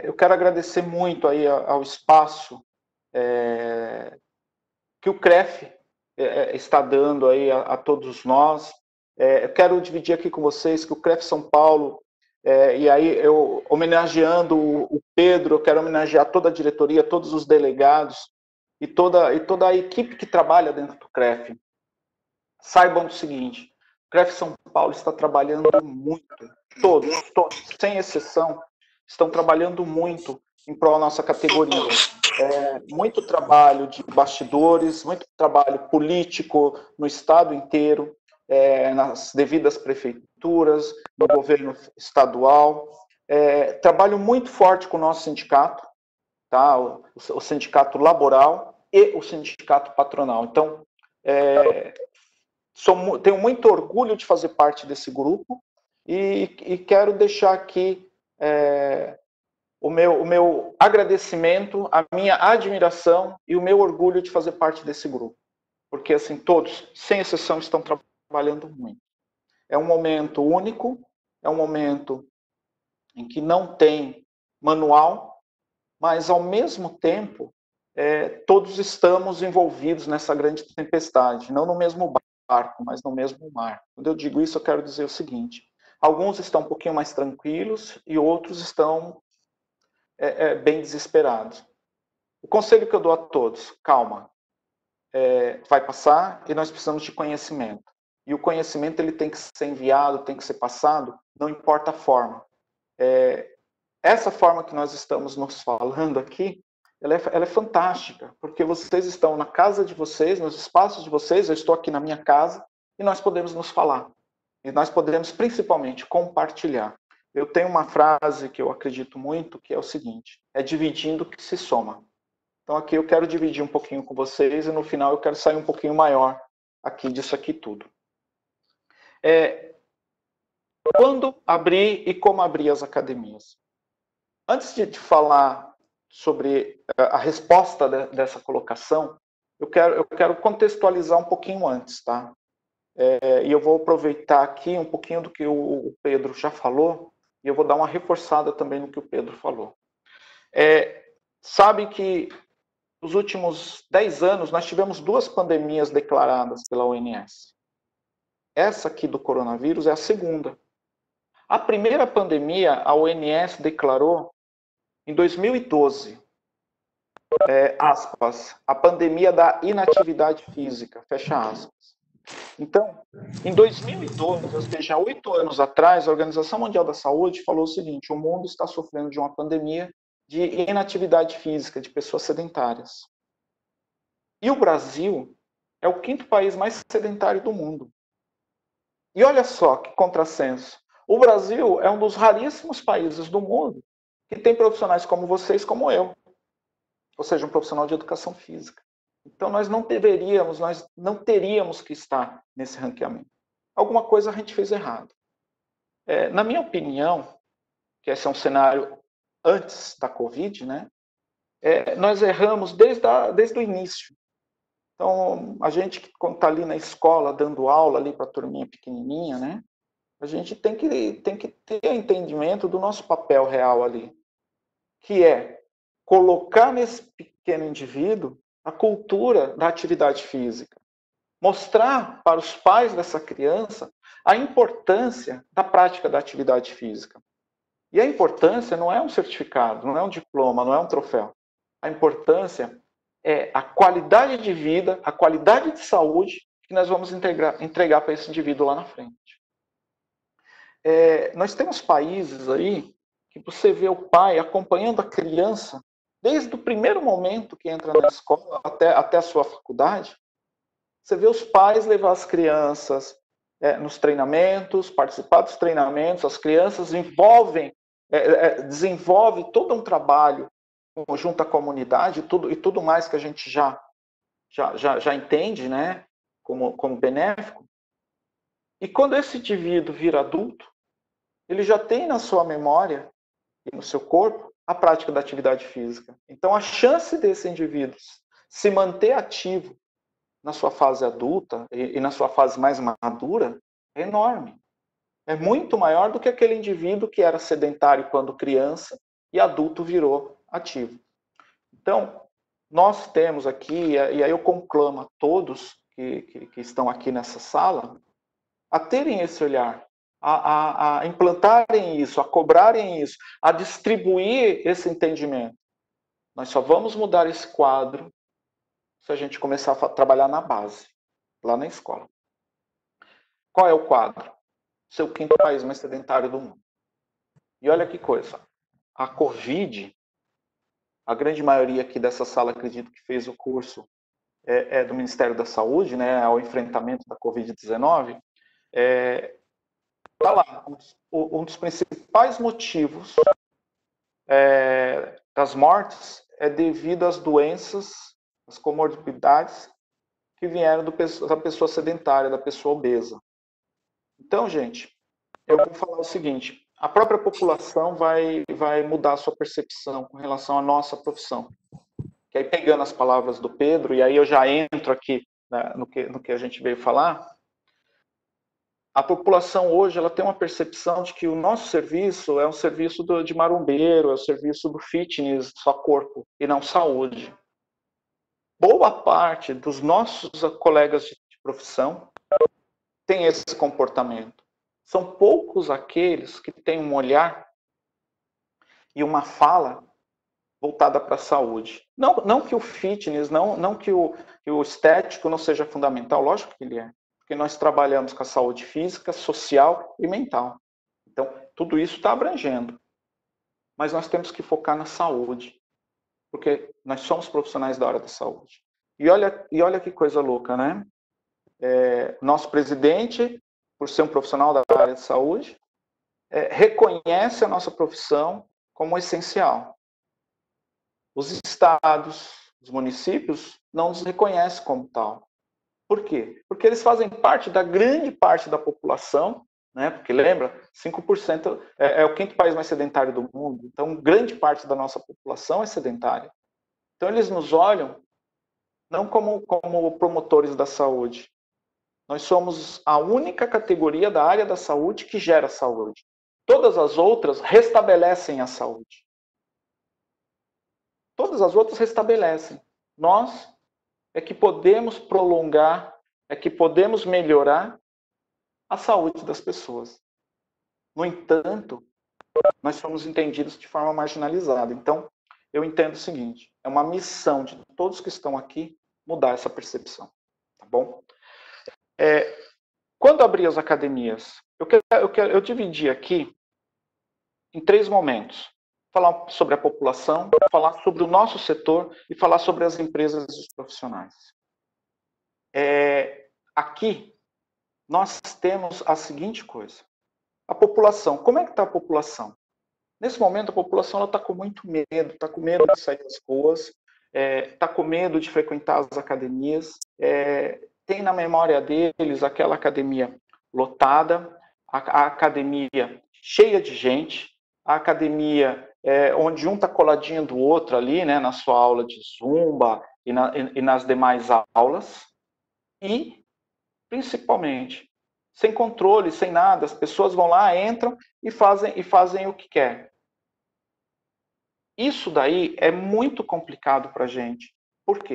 eu quero agradecer muito aí ao espaço que o CREF está dando aí a todos nós. Eu quero dividir aqui com vocês que o CREF São Paulo, e aí eu homenageando o Pedro, eu quero homenagear toda a diretoria, todos os delegados e toda a equipe que trabalha dentro do CREF. Saibam do seguinte, o CREF São Paulo está trabalhando muito, todos, sem exceção, estão trabalhando muito em prol da nossa categoria. Muito trabalho de bastidores, muito trabalho político no estado inteiro, nas devidas prefeituras, no governo estadual. Trabalho muito forte com o nosso sindicato, tá? o sindicato laboral e o sindicato patronal. Então, tenho muito orgulho de fazer parte desse grupo e quero deixar aqui o meu agradecimento, a minha admiração e o meu orgulho de fazer parte desse grupo. Porque, assim, todos, sem exceção, estão trabalhando muito. É um momento único, é um momento em que não tem manual, mas, ao mesmo tempo, todos estamos envolvidos nessa grande tempestade, não no mesmo barco, mas no mesmo mar. Quando eu digo isso, eu quero dizer o seguinte: alguns estão um pouquinho mais tranquilos e outros estão bem desesperados. O conselho que eu dou a todos: calma, vai passar e nós precisamos de conhecimento. E o conhecimento ele tem que ser enviado, tem que ser passado, não importa a forma. Essa forma que nós estamos nos falando aqui, ela é fantástica, porque vocês estão na casa de vocês, nos espaços de vocês, eu estou aqui na minha casa, e nós podemos nos falar. E nós podemos, principalmente, compartilhar. Eu tenho uma frase que eu acredito muito, que é o seguinte: é dividindo que se soma. Então aqui eu quero dividir um pouquinho com vocês e no final eu quero sair um pouquinho maior aqui disso aqui tudo. Quando abrir e como abrir as academias? Antes de falar sobre a resposta dessa colocação, eu quero contextualizar um pouquinho antes, tá? E eu vou aproveitar aqui um pouquinho do que o Pedro já falou e eu vou dar uma reforçada também no que o Pedro falou. Sabe que nos últimos 10 anos, nós tivemos 2 pandemias declaradas pela OMS. Essa aqui do coronavírus é a segunda. A primeira pandemia, a OMS declarou em 2012, aspas, a pandemia da inatividade física, fecha aspas. Então, em 2012, ou seja, 8 anos atrás, a Organização Mundial da Saúde falou o seguinte: o mundo está sofrendo de uma pandemia de inatividade física, de pessoas sedentárias. E o Brasil é o 5º país mais sedentário do mundo. E olha só que contrassenso. O Brasil é um dos raríssimos países do mundo que tem profissionais como vocês, como eu. Ou seja, um profissional de educação física. Então nós não teríamos que estar nesse ranqueamento. Alguma coisa a gente fez errado. Na minha opinião, que esse é um cenário antes da Covid, né? Nós erramos desde o início. Então, a gente que quando está ali na escola, dando aula ali para a turminha pequenininha, né? A gente tem que ter entendimento do nosso papel real ali, que é colocar nesse pequeno indivíduo a cultura da atividade física. Mostrar para os pais dessa criança a importância da prática da atividade física. E a importância não é um certificado, não é um diploma, não é um troféu. A importância é a qualidade de vida, a qualidade de saúde que nós vamos entregar para esse indivíduo lá na frente. Nós temos países aí que você vê o pai acompanhando a criança desde o primeiro momento que entra na escola até a sua faculdade. Você vê os pais levar as crianças nos treinamentos, participar dos treinamentos, as crianças desenvolvem todo um trabalho junto à comunidade e tudo mais que a gente já entende, né, como benéfico. E quando esse indivíduo vira adulto, ele já tem na sua memória e no seu corpo a prática da atividade física. Então a chance desse indivíduo se manter ativo na sua fase adulta e na sua fase mais madura é enorme. É muito maior do que aquele indivíduo que era sedentário quando criança e adulto virou ativo. Então, nós temos aqui, e aí eu conclamo a todos que estão aqui nessa sala, a terem esse olhar, a implantarem isso, a cobrarem isso, a distribuir esse entendimento. Nós só vamos mudar esse quadro se a gente começar a trabalhar na base, lá na escola. Qual é o quadro? Ser o 5º país mais sedentário do mundo. E olha que coisa, a Covid, a grande maioria aqui dessa sala, acredito que fez o curso do Ministério da Saúde, né, ao enfrentamento da Covid-19, está lá. Um dos principais motivos das mortes é devido às doenças, às comorbidades que vieram da pessoa sedentária, da pessoa obesa. Então, gente, eu vou falar o seguinte, a própria população vai mudar a sua percepção com relação à nossa profissão. Que aí, pegando as palavras do Pedro, e aí eu já entro aqui, né, no que a gente veio falar, a população hoje ela tem uma percepção de que o nosso serviço é um serviço de marombeiro, é o serviço do fitness, só corpo, e não saúde. Boa parte dos nossos colegas de profissão tem esse comportamento. São poucos aqueles que têm um olhar e uma fala voltada para a saúde. Não que o fitness, não que o estético não seja fundamental, lógico que ele é. Porque nós trabalhamos com a saúde física, social e mental. Então, tudo isso está abrangendo. Mas nós temos que focar na saúde. Porque nós somos profissionais da área da saúde. E olha que coisa louca, né? Nosso presidente, por ser um profissional da área de saúde, reconhece a nossa profissão como essencial. Os estados, os municípios, não nos reconhecem como tal. Por quê? Porque eles fazem parte da grande parte da população, né? Porque lembra, 5% é o 5º país mais sedentário do mundo, então grande parte da nossa população é sedentária. Então eles nos olham não como promotores da saúde. Nós somos a única categoria da área da saúde que gera saúde. Todas as outras restabelecem a saúde. Todas as outras restabelecem. Nós é que podemos prolongar, é que podemos melhorar a saúde das pessoas. No entanto, nós somos entendidos de forma marginalizada. Então, eu entendo o seguinte, é uma missão de todos que estão aqui mudar essa percepção, tá bom? Quando abrir as academias, eu dividi aqui em 3 momentos. Falar sobre a população, falar sobre o nosso setor e falar sobre as empresas e os profissionais. Aqui, nós temos a seguinte coisa. A população, como é que está a população? Nesse momento, a população está com muito medo, está com medo de sair das ruas, está com medo de frequentar as academias, tem na memória deles aquela academia lotada, a academia cheia de gente, a academia onde um está coladinho do outro ali, né, na sua aula de zumba e nas demais aulas, e, principalmente, sem controle, sem nada, as pessoas vão lá, entram e fazem o que quer. Isso daí é muito complicado para a gente. Por quê?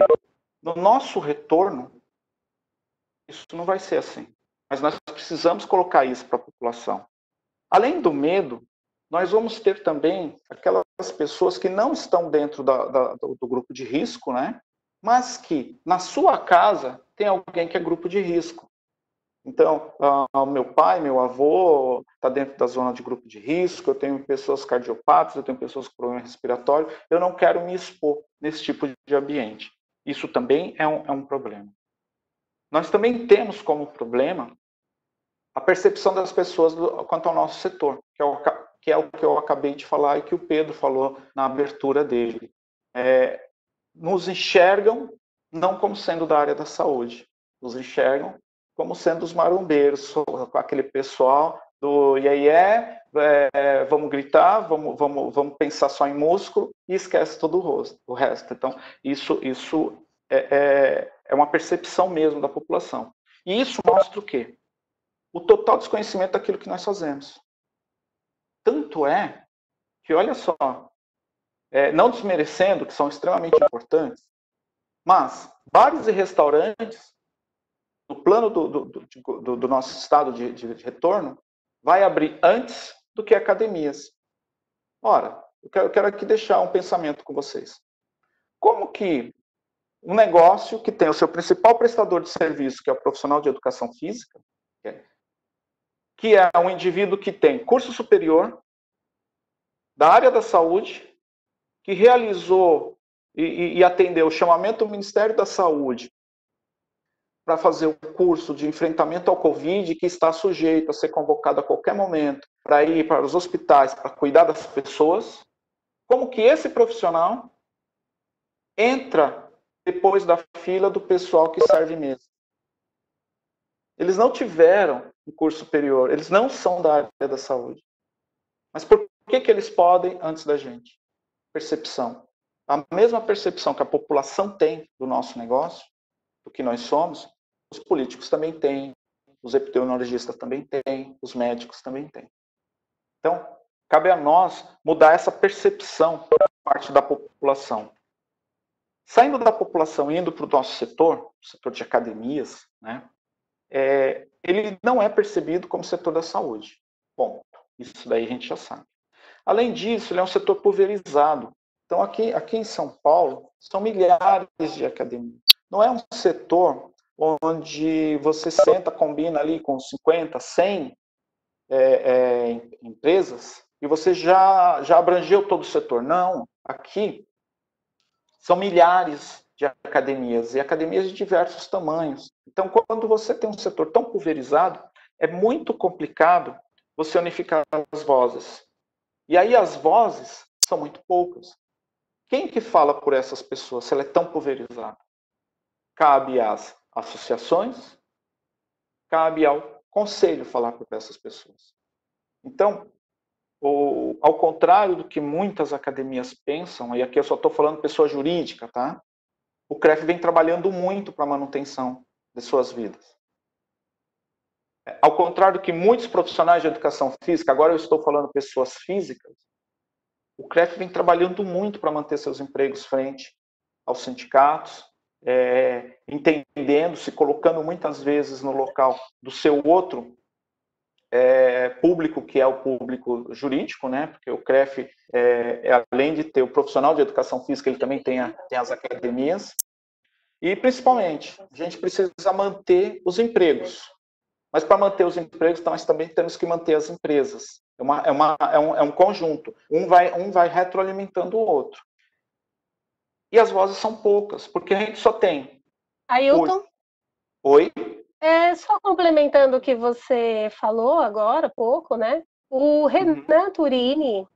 No nosso retorno, isso não vai ser assim. Mas nós precisamos colocar isso para a população. Além do medo, nós vamos ter também aquelas pessoas que não estão dentro do grupo de risco, né? Mas que na sua casa tem alguém que é grupo de risco. Então, meu pai, meu avô está dentro da zona de grupo de risco, eu tenho pessoas cardiopatas, eu tenho pessoas com problema respiratório, eu não quero me expor nesse tipo de ambiente. Isso também é um problema. Nós também temos como problema a percepção das pessoas quanto ao nosso setor, que é o que eu acabei de falar e que o Pedro falou na abertura dele. Nos enxergam não como sendo da área da saúde, nos enxergam como sendo os marombeiros, aquele pessoal do vamos gritar, vamos pensar só em músculo e esquece todo o resto. Então, isso é uma percepção mesmo da população. E isso mostra o quê? O total desconhecimento daquilo que nós fazemos. Tanto é que, olha só, não desmerecendo, que são extremamente importantes, mas bares e restaurantes, no plano do nosso estado de retorno, vai abrir antes do que academias. Ora, eu quero aqui deixar um pensamento com vocês. Como que um negócio que tem o seu principal prestador de serviço, que é o profissional de educação física, que é um indivíduo que tem curso superior, da área da saúde, que realizou e atendeu o chamamento do Ministério da Saúde para fazer o curso de enfrentamento ao Covid, que está sujeito a ser convocado a qualquer momento para ir para os hospitais para cuidar das pessoas, como que esse profissional entra depois da fila do pessoal que serve mesa? Eles não tiveram um curso superior, eles não são da área da saúde. Mas por que eles podem antes da gente? Percepção. A mesma percepção que a população tem do nosso negócio, do que nós somos, os políticos também têm, os epidemiologistas também têm, os médicos também têm. Então, cabe a nós mudar essa percepção por parte da população. Saindo da população e indo para o nosso setor, o setor de academias, né, ele não é percebido como setor da saúde. Bom, isso daí a gente já sabe. Além disso, ele é um setor pulverizado. Então, aqui em São Paulo, são milhares de academias. Não é um setor onde você senta, combina ali com 50, 100 empresas e você já abrangeu todo o setor. Não, aqui são milhares de academias, e academias de diversos tamanhos. Então, quando você tem um setor tão pulverizado, é muito complicado você unificar as vozes. E aí as vozes são muito poucas. Quem que fala por essas pessoas, se ela é tão pulverizada? Cabe às associações, cabe ao conselho falar por essas pessoas. Então, ao contrário do que muitas academias pensam, e aqui eu só estou falando pessoa jurídica, tá? O CREF vem trabalhando muito para a manutenção de suas vidas. Ao contrário do que muitos profissionais de educação física, agora eu estou falando pessoas físicas, o CREF vem trabalhando muito para manter seus empregos frente aos sindicatos, entendendo, se colocando muitas vezes no local do seu outro público, que é o público jurídico, né? Porque o CREF, além de ter o profissional de educação física, ele também tem as academias. E, principalmente, a gente precisa manter os empregos. Mas, para manter os empregos, nós também temos que manter as empresas. É um conjunto. Um vai retroalimentando o outro. E as vozes são poucas, porque a gente só tem... Ailton? Oi? Só complementando o que você falou agora, há pouco, né? O Renan Turini,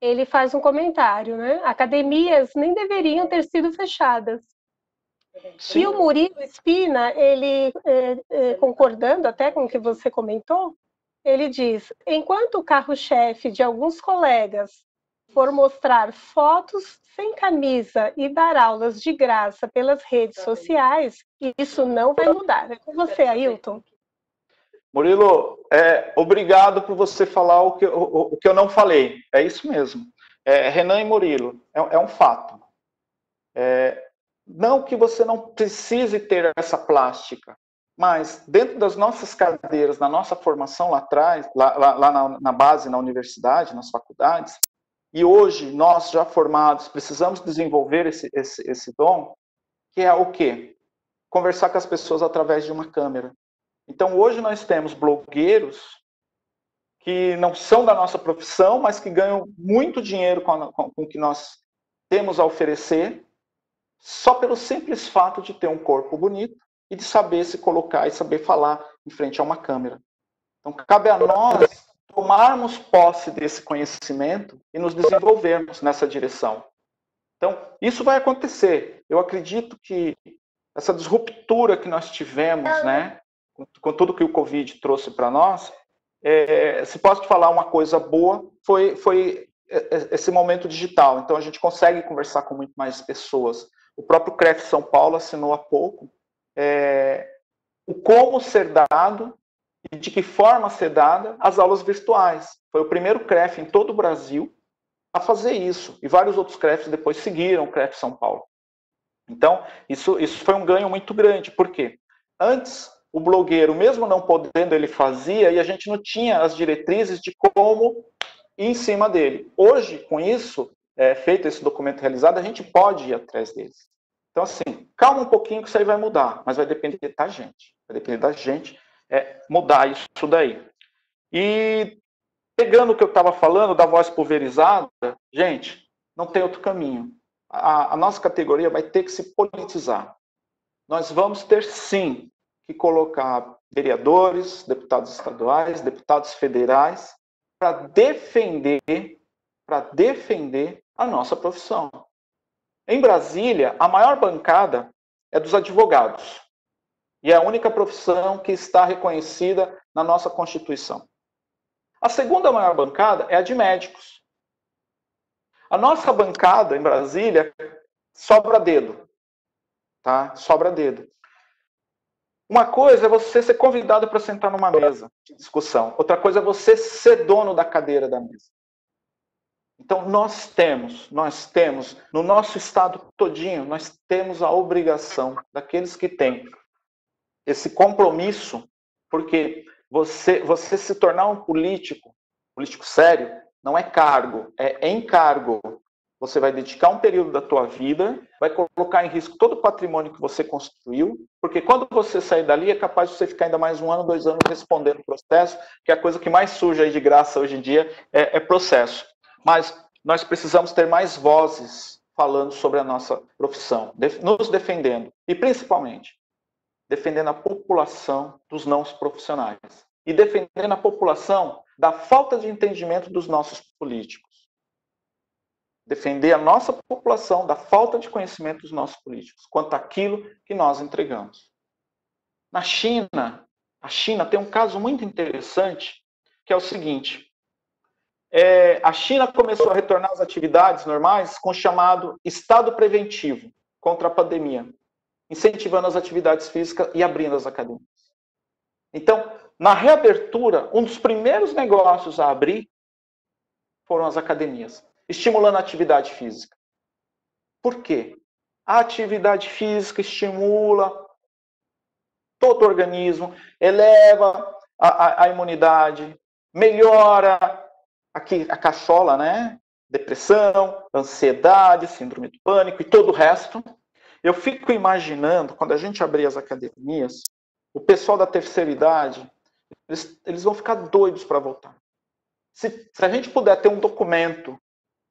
ele faz um comentário, né? Academias nem deveriam ter sido fechadas. Sim. E o Murilo Spina, ele, concordando até com o que você comentou, ele diz, enquanto o carro-chefe de alguns colegas for mostrar fotos sem camisa e dar aulas de graça pelas redes sociais, isso não vai mudar. É com você, Ailton. Murilo, obrigado por você falar o que eu não falei. É isso mesmo. Renan e Murilo, é um fato. Não que você não precise ter essa plástica, mas dentro das nossas cadeiras, na nossa formação lá atrás, lá na base, na universidade, nas faculdades, e hoje nós já formados precisamos desenvolver esse dom, que é o quê? Conversar com as pessoas através de uma câmera. Então hoje nós temos blogueiros que não são da nossa profissão, mas que ganham muito dinheiro com o que nós temos a oferecer, só pelo simples fato de ter um corpo bonito e de saber se colocar e saber falar em frente a uma câmera. Então, cabe a nós tomarmos posse desse conhecimento e nos desenvolvermos nessa direção. Então, isso vai acontecer. Eu acredito que essa disruptura que nós tivemos, né, com tudo que o Covid trouxe para nós, se posso te falar uma coisa boa, foi esse momento digital. Então, a gente consegue conversar com muito mais pessoas. O próprio CREF São Paulo assinou há pouco o como ser dado e de que forma ser dada as aulas virtuais. Foi o primeiro CREF em todo o Brasil a fazer isso. E vários outros CREFs depois seguiram o CREF São Paulo. Então, isso foi um ganho muito grande. Por quê? Antes, o blogueiro, mesmo não podendo, ele fazia, e a gente não tinha as diretrizes de como ir em cima dele. Hoje, com isso, feito esse documento realizado, a gente pode ir atrás deles. Então, assim, calma um pouquinho que isso aí vai mudar, mas vai depender da gente. Vai depender da gente mudar isso daí. E pegando o que eu estava falando da voz pulverizada, gente, não tem outro caminho. A nossa categoria vai ter que se politizar. Nós vamos ter, sim, que colocar vereadores, deputados estaduais, deputados federais, para defender a nossa profissão. Em Brasília, a maior bancada é dos advogados. E é a única profissão que está reconhecida na nossa Constituição. A segunda maior bancada é a de médicos. A nossa bancada em Brasília sobra dedo. Tá? Sobra dedo. Uma coisa é você ser convidado para sentar numa mesa de discussão. Outra coisa é você ser dono da cadeira da mesa. Então, nós temos, no nosso estado todinho, nós temos a obrigação daqueles que têm esse compromisso, porque você se tornar um político sério, não é cargo, é encargo. Você vai dedicar um período da tua vida, vai colocar em risco todo o patrimônio que você construiu, porque quando você sair dali, é capaz de você ficar ainda mais 1 ano, 2 anos respondendo o processo, que é a coisa que mais surge aí de graça hoje em dia é processo. Mas nós precisamos ter mais vozes falando sobre a nossa profissão, nos defendendo, e principalmente, defendendo a população dos não profissionais, e defendendo a população da falta de entendimento dos nossos políticos. Defender a nossa população da falta de conhecimento dos nossos políticos quanto àquilo que nós entregamos. Na China, a China tem um caso muito interessante, que é o seguinte. A China começou a retornar às atividades normais com o chamado estado preventivo contra a pandemia, incentivando as atividades físicas e abrindo as academias. Então, na reabertura, um dos primeiros negócios a abrir foram as academias, estimulando a atividade física. Por quê? A atividade física estimula todo o organismo, eleva a imunidade, melhora a cachola, né? Depressão, ansiedade, síndrome do pânico e todo o resto. Eu fico imaginando, quando a gente abrir as academias, o pessoal da terceira idade, eles vão ficar doidos para voltar. Se a gente puder ter um documento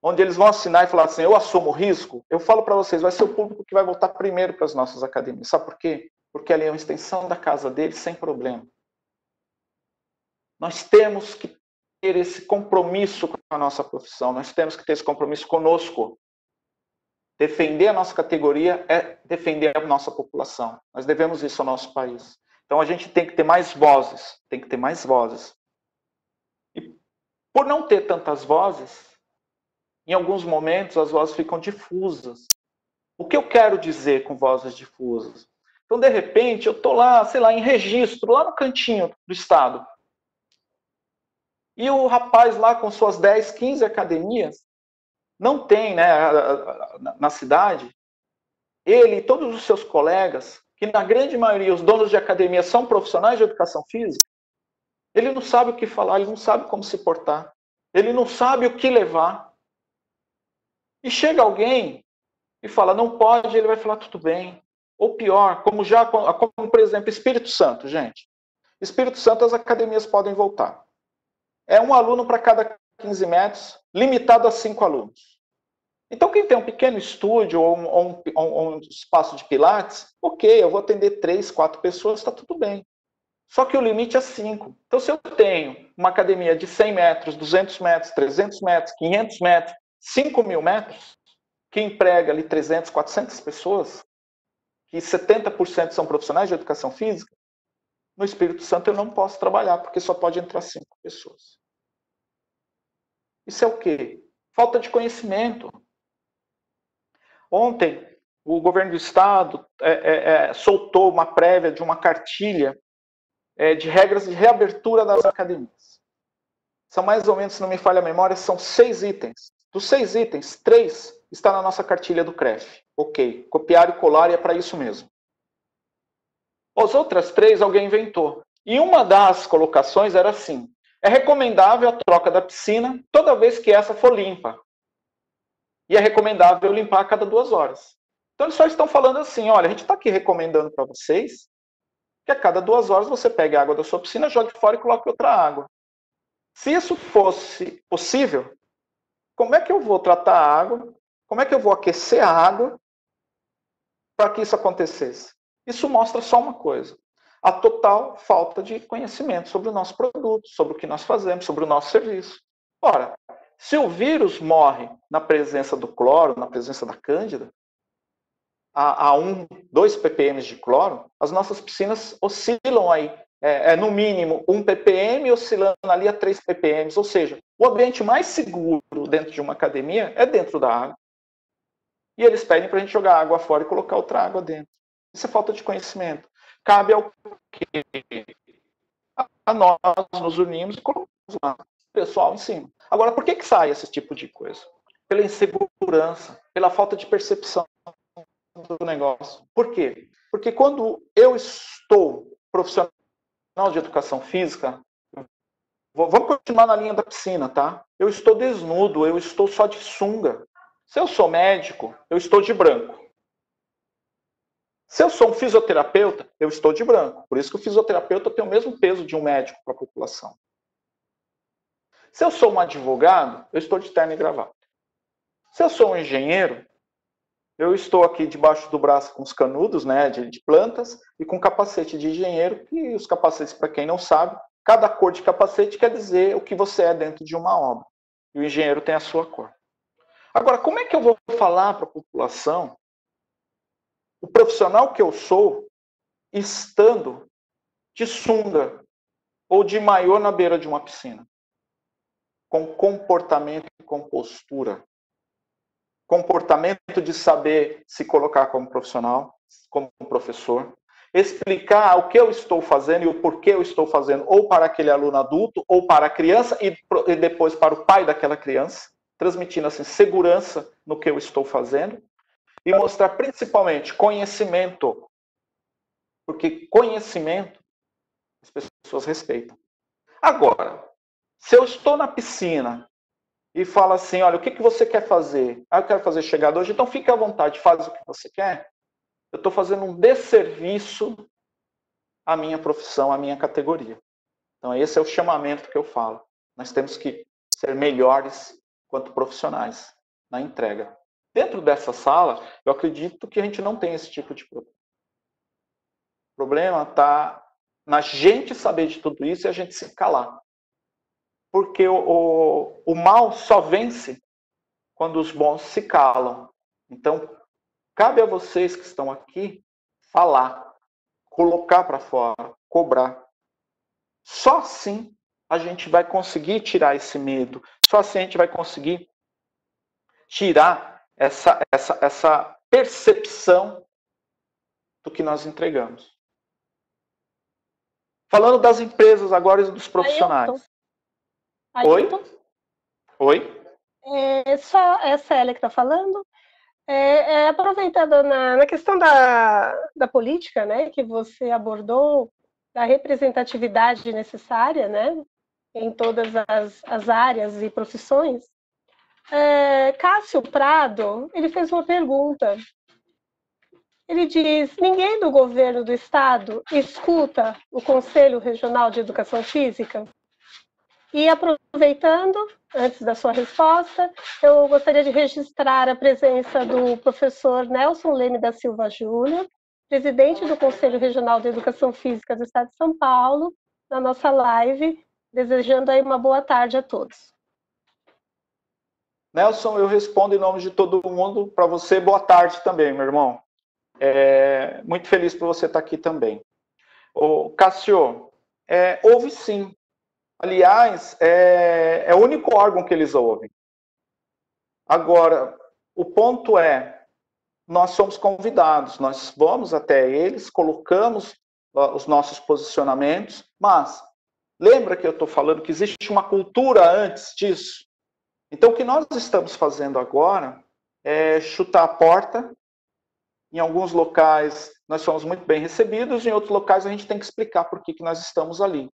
onde eles vão assinar e falar assim, eu assumo o risco, eu falo para vocês, vai ser o público que vai voltar primeiro para as nossas academias. Sabe por quê? Porque ali é uma extensão da casa deles sem problema. Nós temos que ter esse compromisso com a nossa profissão, nós temos que ter esse compromisso conosco. Defender a nossa categoria é defender a nossa população. Nós devemos isso ao nosso país. Então a gente tem que ter mais vozes, E por não ter tantas vozes, em alguns momentos as vozes ficam difusas. O que eu quero dizer com vozes difusas? Então, de repente, eu estou lá, sei lá, em registro, lá no cantinho do estado. E o rapaz lá com suas 10, 15 academias, não tem, né, na cidade, ele e todos os seus colegas, que na grande maioria os donos de academia são profissionais de educação física, ele não sabe o que falar, ele não sabe como se portar, ele não sabe o que levar. E chega alguém e fala, não pode, ele vai falar, tudo bem. Ou pior, como por exemplo, Espírito Santo, gente. Espírito Santo, as academias podem voltar. É um aluno para cada 15 metros, limitado a 5 alunos. Então, quem tem um pequeno estúdio ou um espaço de pilates, ok, eu vou atender 3, 4 pessoas, está tudo bem. Só que o limite é 5. Então, se eu tenho uma academia de 100 metros, 200 metros, 300 metros, 500 metros, 5 mil metros, que emprega ali 300, 400 pessoas, que 70% são profissionais de educação física, no Espírito Santo eu não posso trabalhar, porque só pode entrar 5 pessoas. Isso é o quê? Falta de conhecimento. Ontem, o governo do estado soltou uma prévia de uma cartilha de regras de reabertura das academias. São mais ou menos, se não me falha a memória, são 6 itens. Dos 6 itens, 3 está na nossa cartilha do CREF. Ok, copiar e colar e é para isso mesmo. As outras 3 alguém inventou. E uma das colocações era assim: é recomendável a troca da piscina toda vez que essa for limpa. E é recomendável limpar a cada 2 horas. Então eles só estão falando assim: olha, a gente está aqui recomendando para vocês que a cada 2 horas você pegue a água da sua piscina, jogue fora e coloque outra água. Se isso fosse possível, como é que eu vou tratar a água? Como é que eu vou aquecer a água para que isso acontecesse? Isso mostra só uma coisa: a total falta de conhecimento sobre o nosso produto, sobre o que nós fazemos, sobre o nosso serviço. Ora, se o vírus morre na presença do cloro, na presença da cândida, a 1, 2 ppm de cloro, as nossas piscinas oscilam aí, no mínimo 1 ppm, oscilando ali a 3 ppm, ou seja, o ambiente mais seguro dentro de uma academia é dentro da água. E eles pedem para a gente jogar água fora e colocar outra água dentro. Isso é falta de conhecimento. Cabe ao que a nós nos unimos e colocamos lá o pessoal em cima. Agora, por que sai esse tipo de coisa? Pela insegurança, pela falta de percepção do negócio. Por quê? Porque quando eu estou profissional de educação física, vamos continuar na linha da piscina, tá? Eu estou desnudo, eu estou só de sunga. Se eu sou médico, eu estou de branco. Se eu sou um fisioterapeuta, eu estou de branco. Por isso que o fisioterapeuta tem o mesmo peso de um médico para a população. Se eu sou um advogado, eu estou de terno e gravata. Se eu sou um engenheiro, eu estou aqui debaixo do braço com os canudos, né, de plantas, e com capacete de engenheiro, e os capacetes, para quem não sabe, cada cor de capacete quer dizer o que você é dentro de uma obra. E o engenheiro tem a sua cor. Agora, como é que eu vou falar para a população o profissional que eu sou estando de sunga ou de maiô na beira de uma piscina? Com comportamento e com postura. Comportamento de saber se colocar como profissional, como professor, explicar o que eu estou fazendo e o porquê eu estou fazendo, ou para aquele aluno adulto, ou para a criança, e depois para o pai daquela criança, transmitindo assim, segurança no que eu estou fazendo, e mostrar principalmente conhecimento, porque conhecimento as pessoas respeitam. Agora, se eu estou na piscina e falo assim, olha, o que você quer fazer? Eu quero fazer chegada hoje, então fique à vontade, faz o que você quer. Eu estou fazendo um desserviço à minha profissão, à minha categoria. Então esse é o chamamento que eu falo. Nós temos que ser melhores quanto profissionais na entrega. Dentro dessa sala, eu acredito que a gente não tem esse tipo de problema. O problema está na gente saber de tudo isso e a gente se calar. Porque o mal só vence quando os bons se calam. Então, cabe a vocês que estão aqui falar, colocar para fora, cobrar. Só assim a gente vai conseguir tirar esse medo. Só assim a gente vai conseguir tirar essa percepção do que nós entregamos. Falando das empresas agora e dos profissionais. Ailton. Oi? Só é a Célia que está falando. Aproveitando na questão da política, né, que você abordou, da representatividade necessária, né, em todas as áreas e profissões, Cássio Prado, ele fez uma pergunta. Ele diz, ninguém do governo do estado escuta o Conselho Regional de Educação Física? E aproveitando, antes da sua resposta, eu gostaria de registrar a presença do professor Nelson Leme da Silva Júnior, presidente do Conselho Regional de Educação Física do Estado de São Paulo, na nossa live, desejando aí uma boa tarde a todos. Nelson, eu respondo em nome de todo mundo. Para você, boa tarde também, meu irmão. Muito feliz por você estar aqui também. Cássio, houve sim. Aliás, é o único órgão que eles ouvem. Agora, o ponto nós somos convidados, nós vamos até eles, colocamos os nossos posicionamentos, mas lembra que eu estou falando que existe uma cultura antes disso? Então, o que nós estamos fazendo agora é chutar a porta. Em alguns locais, nós somos muito bem recebidos, em outros locais, a gente tem que explicar por que nós estamos ali.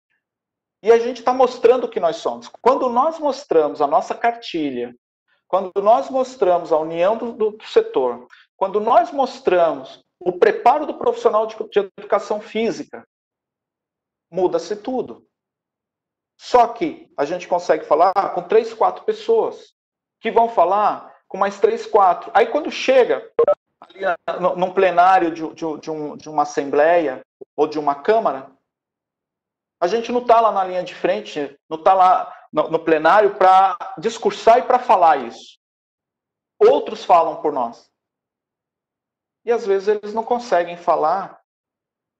E a gente está mostrando o que nós somos. Quando nós mostramos a nossa cartilha, quando nós mostramos a união do setor, quando nós mostramos o preparo do profissional de educação física, muda-se tudo. Só que a gente consegue falar com 3, 4 pessoas, que vão falar com mais 3, 4. Aí quando chega ali num plenário de uma assembleia ou de uma câmara, a gente não está lá na linha de frente, não está lá no plenário para discursar e para falar isso. Outros falam por nós. E às vezes eles não conseguem falar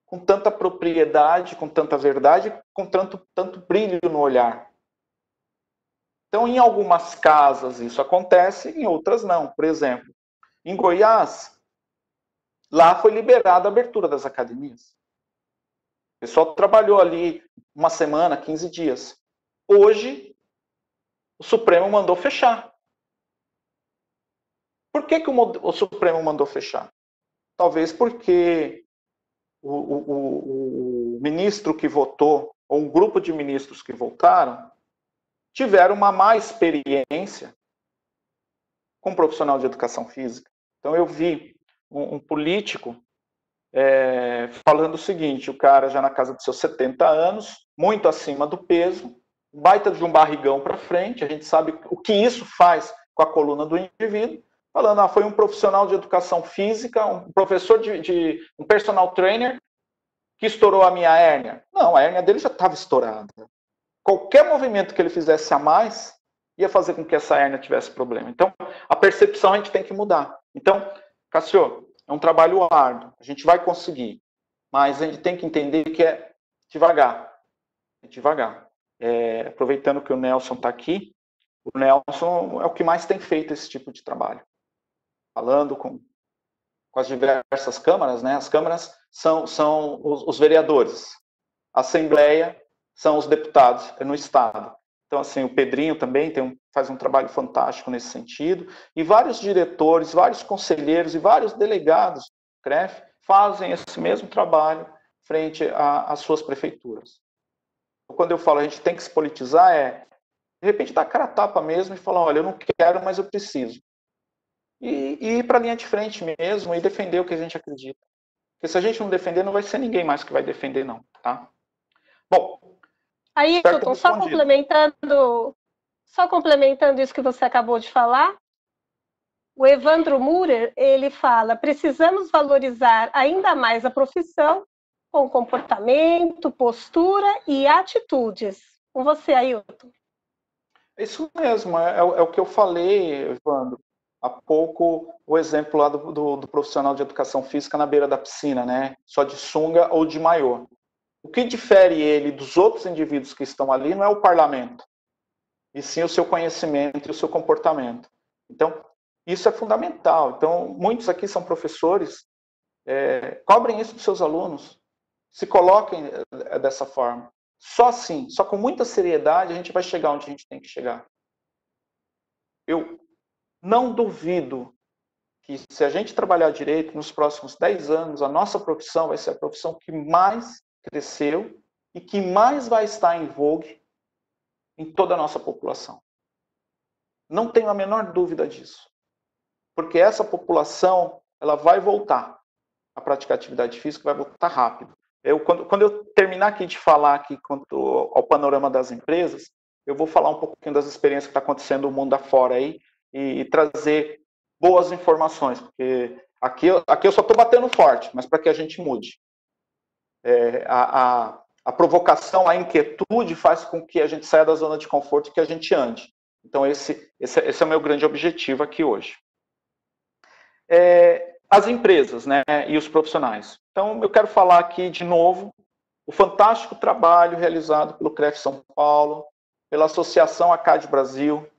com tanta propriedade, com tanta verdade, com tanto brilho no olhar. Então, em algumas casas isso acontece, em outras não. Por exemplo, em Goiás, lá foi liberada a abertura das academias. O pessoal trabalhou ali uma semana, 15 dias. Hoje, o Supremo mandou fechar. Por que o Supremo mandou fechar? Talvez porque o ministro que votou, ou um grupo de ministros que votaram, tiveram uma má experiência com um profissional de educação física. Então, eu vi um político falando o seguinte: o cara já na casa dos seus 70 anos, muito acima do peso, baita de um barrigão para frente, a gente sabe o que isso faz com a coluna do indivíduo, falando, foi um profissional de educação física, um professor um personal trainer, que estourou a minha hérnia. Não, a hérnia dele já estava estourada. Qualquer movimento que ele fizesse a mais ia fazer com que essa hérnia tivesse problema. Então, a percepção a gente tem que mudar. Então, Cássio, é um trabalho árduo. A gente vai conseguir. Mas a gente tem que entender que é devagar. É devagar. Aproveitando que o Nelson está aqui, o Nelson é o que mais tem feito esse tipo de trabalho. Falando com as diversas câmaras, né? As câmaras são os vereadores. A Assembleia são os deputados no Estado. Então, assim, o Pedrinho também faz um trabalho fantástico nesse sentido. E vários diretores, vários conselheiros e vários delegados do CREF fazem esse mesmo trabalho frente às suas prefeituras. Quando eu falo a gente tem que se politizar, de repente, dar a cara a tapa mesmo e falar, olha, eu não quero, mas eu preciso. E ir para a linha de frente mesmo e defender o que a gente acredita. Porque se a gente não defender, não vai ser ninguém mais que vai defender, não. Tá? Bom, aí, Hilton, só complementando isso que você acabou de falar, o Evandro Murer, ele fala, precisamos valorizar ainda mais a profissão com comportamento, postura e atitudes. Com você, Ailton. Isso mesmo, é o que eu falei, Evandro. Há pouco, o exemplo lá do profissional de educação física na beira da piscina, né? Só de sunga ou de maiô. O que difere ele dos outros indivíduos que estão ali não é o parlamento, e sim o seu conhecimento e o seu comportamento. Então, isso é fundamental. Então, muitos aqui são professores, cobrem isso dos seus alunos, se coloquem dessa forma. Só assim, só com muita seriedade, a gente vai chegar onde a gente tem que chegar. Eu não duvido que, se a gente trabalhar direito, nos próximos 10 anos, a nossa profissão vai ser a profissão que mais cresceu e que mais vai estar em vogue em toda a nossa população. Não tenho a menor dúvida disso. Porque essa população, ela vai voltar a praticar atividade física, vai voltar rápido. Quando eu terminar aqui de falar aqui quanto ao panorama das empresas, eu vou falar um pouquinho das experiências que está acontecendo no mundo afora aí e trazer boas informações, porque aqui eu só estou batendo forte, mas para que a gente mude. A provocação, a inquietude faz com que a gente saia da zona de conforto e que a gente ande. Então, esse é o meu grande objetivo aqui hoje. As empresas, né, e os profissionais. Então, eu quero falar aqui de novo o fantástico trabalho realizado pelo CREF São Paulo, pela Associação ACAD Brasil,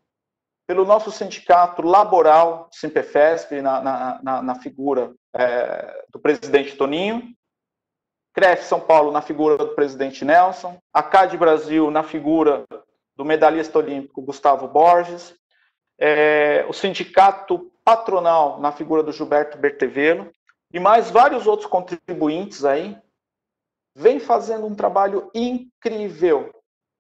pelo nosso sindicato laboral, Simpefesp, na figura do presidente Toninho, CREF São Paulo na figura do presidente Nelson, ACAD Brasil na figura do medalhista olímpico Gustavo Borges, o sindicato patronal, na figura do Gilberto Bertevelo, e mais vários outros contribuintes aí, vem fazendo um trabalho incrível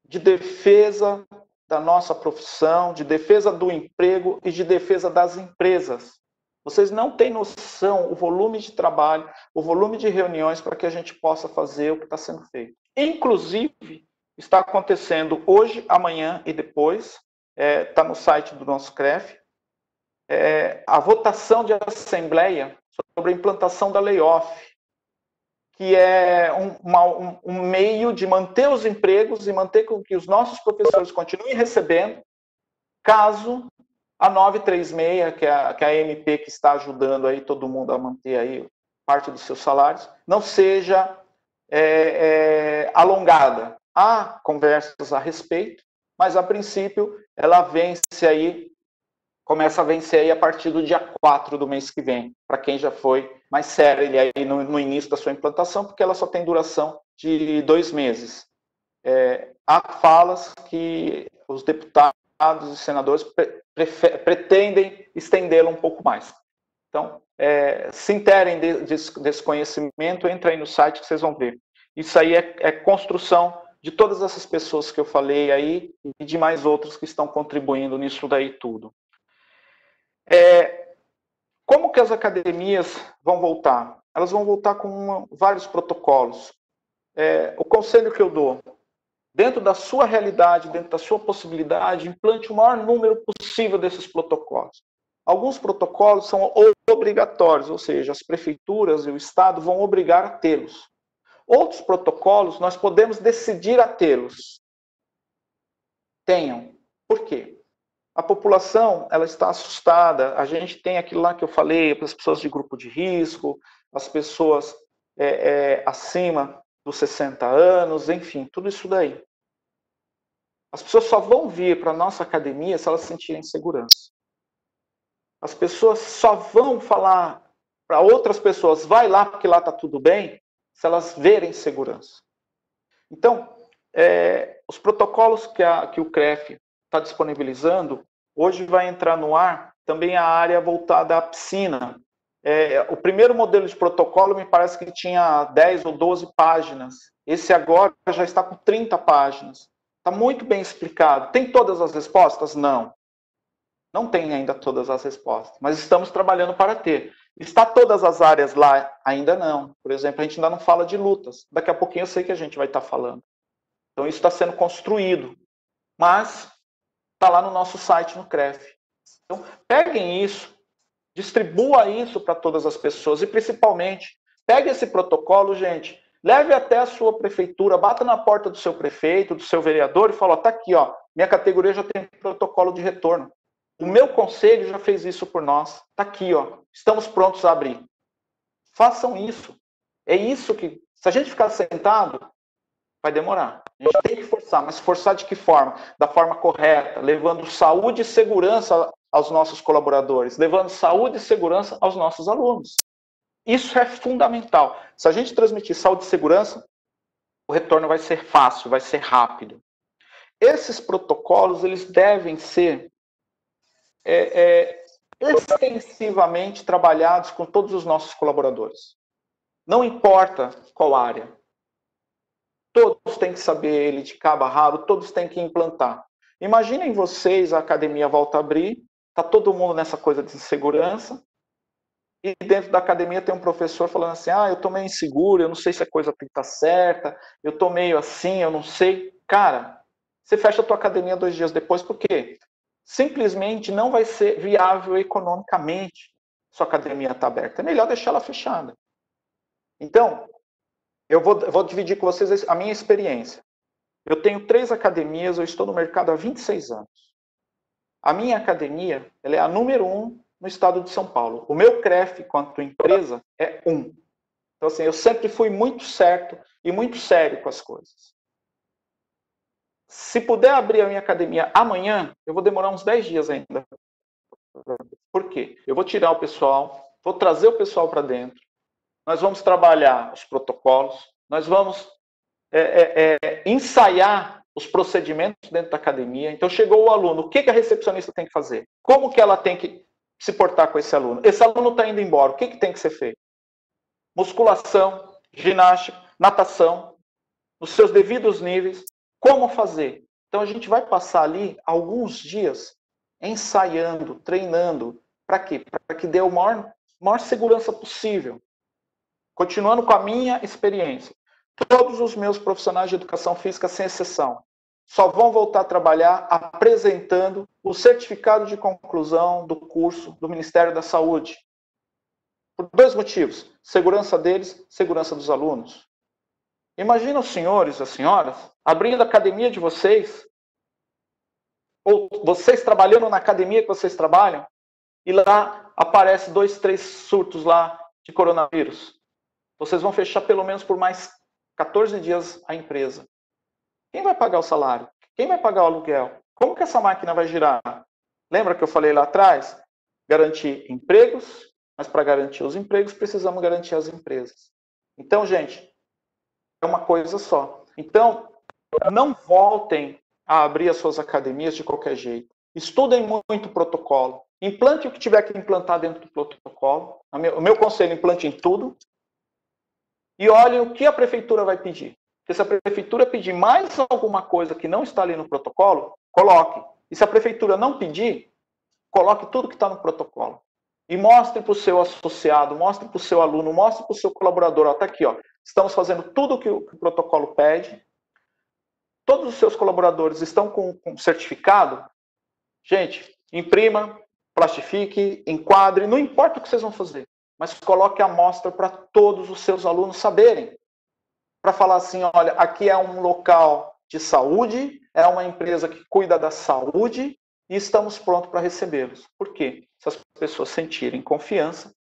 de defesa da nossa profissão, de defesa do emprego e de defesa das empresas. Vocês não têm noção o volume de trabalho, o volume de reuniões para que a gente possa fazer o que está sendo feito. Inclusive, está acontecendo hoje, amanhã e depois, está no site do nosso CREF, a votação de assembleia sobre a implantação da layoff, que é um meio de manter os empregos e manter com que os nossos professores continuem recebendo, caso a 936, que é a MP que está ajudando aí todo mundo a manter aí parte dos seus salários, não seja alongada. Há conversas a respeito, mas a princípio ela começa a vencer aí a partir do dia 4 do mês que vem, para quem já foi mais sério aí no início da sua implantação, porque ela só tem duração de 2 meses. Há falas que os deputados e senadores pretendem estendê-la um pouco mais. Então, se interem desse conhecimento, entra aí no site que vocês vão ver. Isso aí é construção de todas essas pessoas que eu falei aí e de mais outros que estão contribuindo nisso daí tudo. Como que as academias vão voltar? Elas vão voltar com vários protocolos. O conselho que eu dou, dentro da sua realidade, dentro da sua possibilidade, implante o maior número possível desses protocolos. Alguns protocolos são obrigatórios, ou seja, as prefeituras e o Estado vão obrigar a tê-los. Outros protocolos, nós podemos decidir a tê-los. Tenham. Por quê? A população, ela está assustada. A gente tem aquilo lá que eu falei, para as pessoas de grupo de risco, as pessoas acima dos 60 anos, enfim, tudo isso daí. As pessoas só vão vir para a nossa academia se elas se sentirem segurança. As pessoas só vão falar para outras pessoas, vai lá porque lá está tudo bem, se elas verem segurança. Então, os protocolos que o CREF está disponibilizando, hoje vai entrar no ar também a área voltada à piscina. O primeiro modelo de protocolo me parece que tinha 10 ou 12 páginas. Esse agora já está com 30 páginas. Está muito bem explicado. Tem todas as respostas? Não. Não tem ainda todas as respostas, mas estamos trabalhando para ter. Está todas as áreas lá? Ainda não. Por exemplo, a gente ainda não fala de lutas. Daqui a pouquinho eu sei que a gente vai estar falando. Então isso está sendo construído. Mas está lá no nosso site, no CREF. Então, peguem isso, distribua isso para todas as pessoas e, principalmente, pegue esse protocolo, gente, leve até a sua prefeitura, bata na porta do seu prefeito, do seu vereador e fala, ó, tá aqui, ó, minha categoria já tem protocolo de retorno. O meu conselho já fez isso por nós. Tá aqui, ó, estamos prontos a abrir. Façam isso. É isso que, se a gente ficar sentado, vai demorar. A gente tem que forçar, mas forçar de que forma? Da forma correta, levando saúde e segurança aos nossos colaboradores, levando saúde e segurança aos nossos alunos. Isso é fundamental. Se a gente transmitir saúde e segurança, o retorno vai ser fácil, vai ser rápido. Esses protocolos, eles devem ser extensivamente trabalhados com todos os nossos colaboradores. Não importa qual área. Todos têm que saber ele de cabo a rabo, todos têm que implantar. Imaginem vocês, a academia volta a abrir, está todo mundo nessa coisa de insegurança, e dentro da academia tem um professor falando assim, eu estou meio inseguro, eu não sei se a coisa está certa, eu estou meio assim, eu não sei. Cara, você fecha a tua academia 2 dias depois, por quê? Simplesmente não vai ser viável economicamente sua academia está aberta. É melhor deixar ela fechada. Então, eu vou dividir com vocês a minha experiência. Eu tenho 3 academias, eu estou no mercado há 26 anos. A minha academia, ela é a número 1 no estado de São Paulo. O meu CREF, quanto empresa, é 1. Então, assim, eu sempre fui muito certo e muito sério com as coisas. Se puder abrir a minha academia amanhã, eu vou demorar uns 10 dias ainda. Por quê? Eu vou tirar o pessoal, vou trazer o pessoal para dentro, nós vamos trabalhar os protocolos, nós vamos ensaiar os procedimentos dentro da academia. Então, chegou o aluno, o que a recepcionista tem que fazer? Como que ela tem que se portar com esse aluno? Esse aluno está indo embora, o que tem que ser feito? Musculação, ginástica, natação, nos seus devidos níveis, como fazer? Então, a gente vai passar ali alguns dias ensaiando, treinando. Para quê? Para que dê a maior segurança possível. Continuando com a minha experiência. Todos os meus profissionais de educação física, sem exceção, só vão voltar a trabalhar apresentando o certificado de conclusão do curso do Ministério da Saúde. Por 2 motivos. Segurança deles, segurança dos alunos. Imagina os senhores e as senhoras abrindo a academia de vocês, ou vocês trabalhando na academia que vocês trabalham, e lá aparece 2, 3 surtos lá de coronavírus. Vocês vão fechar pelo menos por mais 14 dias a empresa. Quem vai pagar o salário? Quem vai pagar o aluguel? Como que essa máquina vai girar? Lembra que eu falei lá atrás? Garantir empregos, mas para garantir os empregos precisamos garantir as empresas. Então, gente, é uma coisa só. Então, não voltem a abrir as suas academias de qualquer jeito. Estudem muito o protocolo. Implante o que tiver que implantar dentro do protocolo. O meu conselho, implante em tudo. E olhem o que a prefeitura vai pedir. Porque se a prefeitura pedir mais alguma coisa que não está ali no protocolo, coloque. E se a prefeitura não pedir, coloque tudo que está no protocolo. E mostre para o seu associado, mostre para o seu aluno, mostre para o seu colaborador. Está aqui, ó. Estamos fazendo tudo o que o protocolo pede. Todos os seus colaboradores estão com certificado. Gente, imprima, plastifique, enquadre, não importa o que vocês vão fazer. Mas coloque a amostra para todos os seus alunos saberem. Para falar assim, olha, aqui é um local de saúde, é uma empresa que cuida da saúde e estamos prontos para recebê-los. Por quê? Se as pessoas sentirem confiança,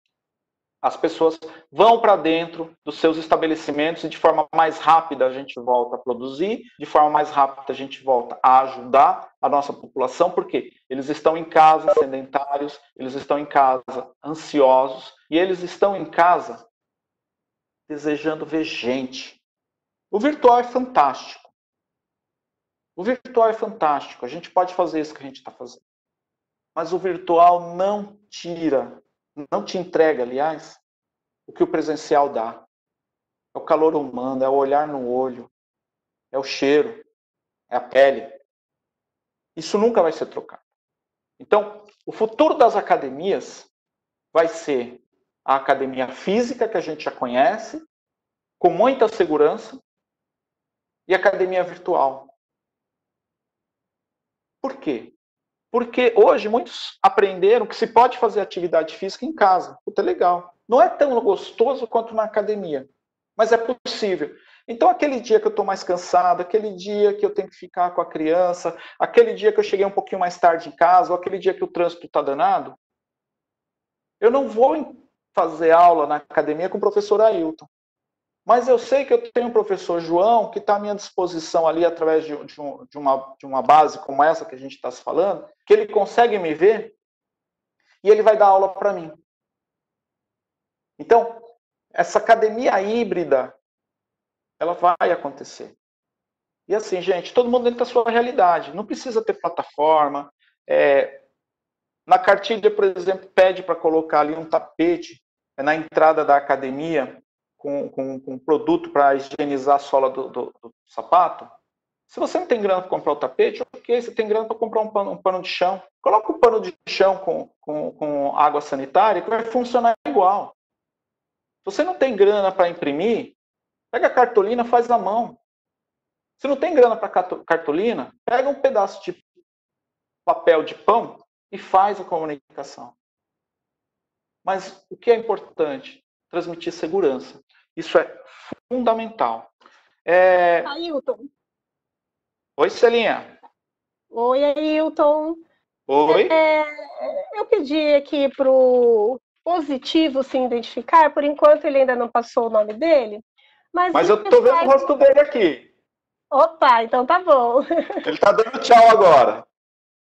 as pessoas vão para dentro dos seus estabelecimentos e de forma mais rápida a gente volta a produzir, de forma mais rápida a gente volta a ajudar a nossa população, porque eles estão em casa sedentários, eles estão em casa ansiosos e eles estão em casa desejando ver gente. O virtual é fantástico. O virtual é fantástico. A gente pode fazer isso que a gente está fazendo. Mas o virtual não te entrega, aliás, o que o presencial dá. É o calor humano, é o olhar no olho, é o cheiro, é a pele. Isso nunca vai ser trocado. Então, o futuro das academias vai ser a academia física, que a gente já conhece, com muita segurança, e a academia virtual. Por quê? Porque hoje muitos aprenderam que se pode fazer atividade física em casa. Puta, é legal. Não é tão gostoso quanto na academia, mas é possível. Então, aquele dia que eu estou mais cansado, aquele dia que eu tenho que ficar com a criança, aquele dia que eu cheguei um pouquinho mais tarde em casa, ou aquele dia que o trânsito está danado, eu não vou fazer aula na academia com o professor Ailton. Mas eu sei que eu tenho um professor João que está à minha disposição ali através de uma base como essa que a gente está se falando, que ele consegue me ver e ele vai dar aula para mim. Então, essa academia híbrida, ela vai acontecer. E assim, gente, todo mundo dentro da sua realidade. Não precisa ter plataforma. Na cartilha, por exemplo, pede para colocar ali um tapete na entrada da academia, com produto para higienizar a sola do sapato. Se você não tem grana para comprar o tapete, ok, você tem grana para comprar um pano de chão. Coloca o pano de chão com água sanitária que vai funcionar igual. Se você não tem grana para imprimir, pega a cartolina, faz à mão. Se não tem grana para cartolina, pega um pedaço de papel de pão e faz a comunicação. Mas o que é importante? Transmitir segurança. Isso é fundamental. Ailton. Oi, Celinha. Oi, Ailton. Oi. Eu pedi aqui para o Positivo se identificar, por enquanto ele ainda não passou o nome dele. Mas eu estou vendo o rosto dele aqui. Opa, então tá bom. Ele está dando tchau agora.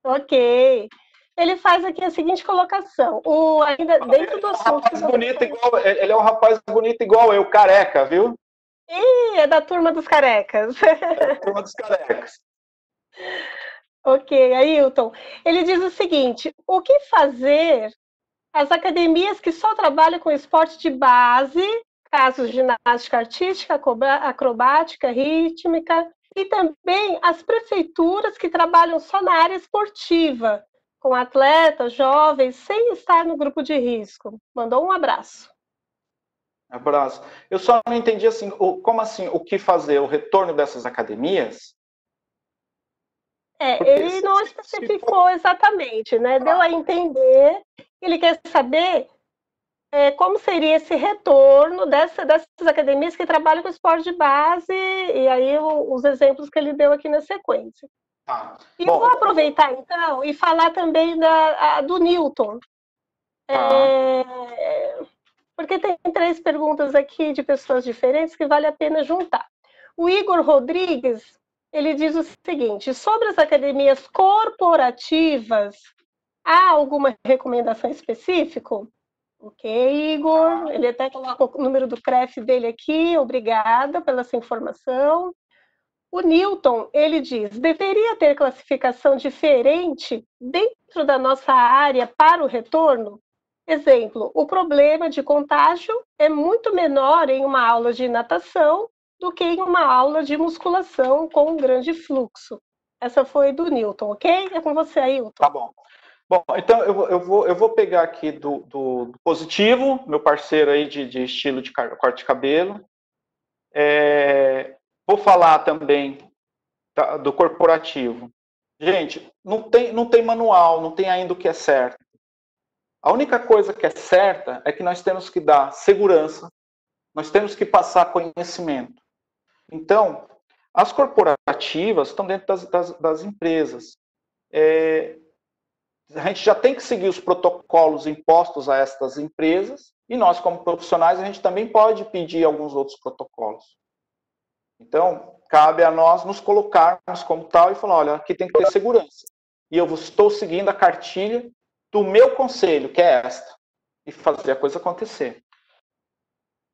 Ok. Ele faz aqui a seguinte colocação. Ainda dentro do assunto. Ele é um rapaz bonito igual eu, careca, viu? Ih, é da turma dos carecas. É da turma dos carecas. Ok, Ailton. Ele diz o seguinte: o que fazer as academias que só trabalham com esporte de base, casos de ginástica artística, acrobática, rítmica, e também as prefeituras que trabalham só na área esportiva, com atletas, jovens, sem estar no grupo de risco? Mandou um abraço. Abraço. Eu só não entendi assim, como assim, o que fazer? O retorno dessas academias? Porque Ele não especificou exatamente, né? Deu a entender. Ele quer saber como seria esse retorno dessas academias que trabalham com esporte de base, e aí os exemplos que ele deu aqui na sequência. Tá. E eu Bom, vou aproveitar, então, e falar também do Newton. tá. Porque tem 3 perguntas aqui de pessoas diferentes que vale a pena juntar. O Igor Rodrigues, ele diz o seguinte: sobre as academias corporativas, há alguma recomendação específica? Ok, Igor. Ele até coloca o número do CREF dele aqui. Obrigada pela essa informação. O Newton, ele diz, deveria ter classificação diferente dentro da nossa área para o retorno? Exemplo, o problema de contágio é muito menor em uma aula de natação do que em uma aula de musculação com um grande fluxo. Essa foi do Newton, ok? É com você, Ailton. Tá bom. Bom, então eu vou pegar aqui do positivo, meu parceiro aí de estilo de corte de cabelo. Vou falar também do corporativo. Gente, não tem manual, não tem ainda o que é certo. A única coisa que é certa é que nós temos que dar segurança, nós temos que passar conhecimento. Então, as corporativas estão dentro das empresas. A gente já tem que seguir os protocolos impostos a estas empresas e nós, como profissionais, a gente também pode pedir alguns outros protocolos. Então, cabe a nós nos colocarmos como tal e falar, olha, aqui tem que ter segurança. E eu estou seguindo a cartilha do meu conselho, que é esta, e fazer a coisa acontecer.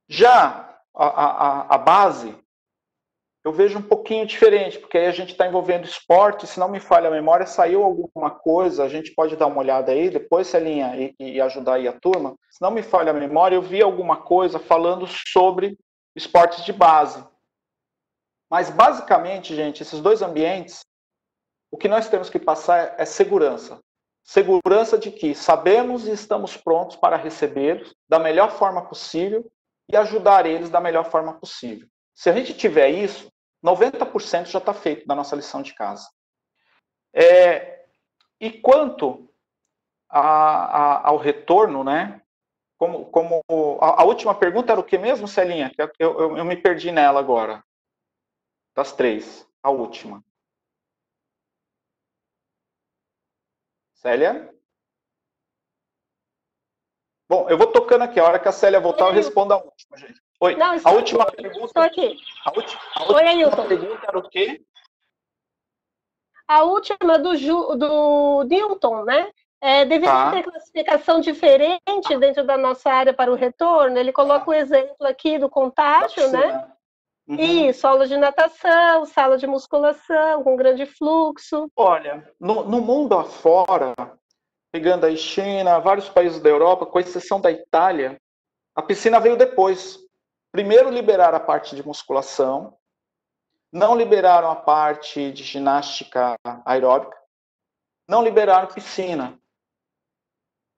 Já a base, eu vejo um pouquinho diferente, porque aí a gente está envolvendo esporte, se não me falha a memória, saiu alguma coisa, a gente pode dar uma olhada aí, depois, Celinha, e ajudar aí a turma. Se não me falha a memória, eu vi alguma coisa falando sobre esportes de base. Mas, basicamente, gente, esses dois ambientes, o que nós temos que passar é segurança. Segurança de que sabemos e estamos prontos para recebê-los da melhor forma possível e ajudar eles da melhor forma possível. Se a gente tiver isso, 90% já está feito da nossa lição de casa. E quanto ao retorno, né? A última pergunta era o que mesmo, Celinha? Eu me perdi nela agora. Das 3, a última. Célia? Bom, eu vou tocando aqui. A hora que a Célia voltar, eu respondo a última, gente. Oi. Não, a última pergunta. Estou aqui. A última pergunta era o quê? A última do Newton, né? Deveria ter classificação diferente dentro da nossa área para o retorno. Ele coloca o exemplo aqui do contágio, né? Uhum. Isso, aula de natação, sala de musculação, com grande fluxo. Olha, no mundo afora, pegando aí China, vários países da Europa, com exceção da Itália, a piscina veio depois. Primeiro liberaram a parte de musculação, não liberaram a parte de ginástica aeróbica, não liberaram piscina.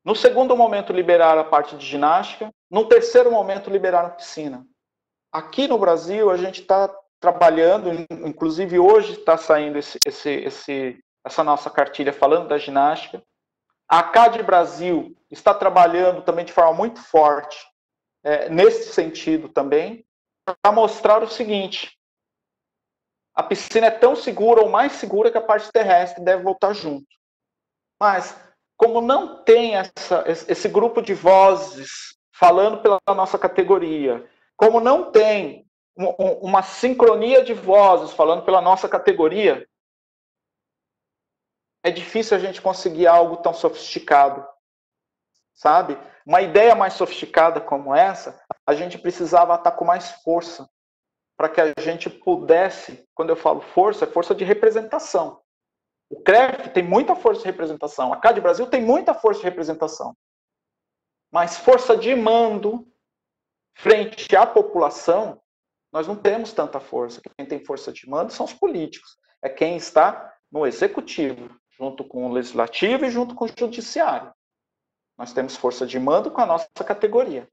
No segundo momento liberaram a parte de ginástica, no terceiro momento liberaram piscina. Aqui no Brasil a gente está trabalhando, inclusive hoje está saindo essa nossa cartilha falando da ginástica. A CAD Brasil está trabalhando também de forma muito forte nesse sentido também, para mostrar o seguinte: a piscina é tão segura ou mais segura que a parte terrestre deve voltar junto. Mas, como não tem esse grupo de vozes falando pela nossa categoria, como não tem uma sincronia de vozes falando pela nossa categoria, é difícil a gente conseguir algo tão sofisticado, sabe? Uma ideia mais sofisticada como essa, a gente precisava estar com mais força, para que a gente pudesse, quando eu falo força, é força de representação. O CREF tem muita força de representação, a CAD Brasil tem muita força de representação. Mas força de mando frente à população, nós não temos tanta força. Quem tem força de mando são os políticos. É quem está no executivo, junto com o legislativo e junto com o judiciário. Nós temos força de mando com a nossa categoria.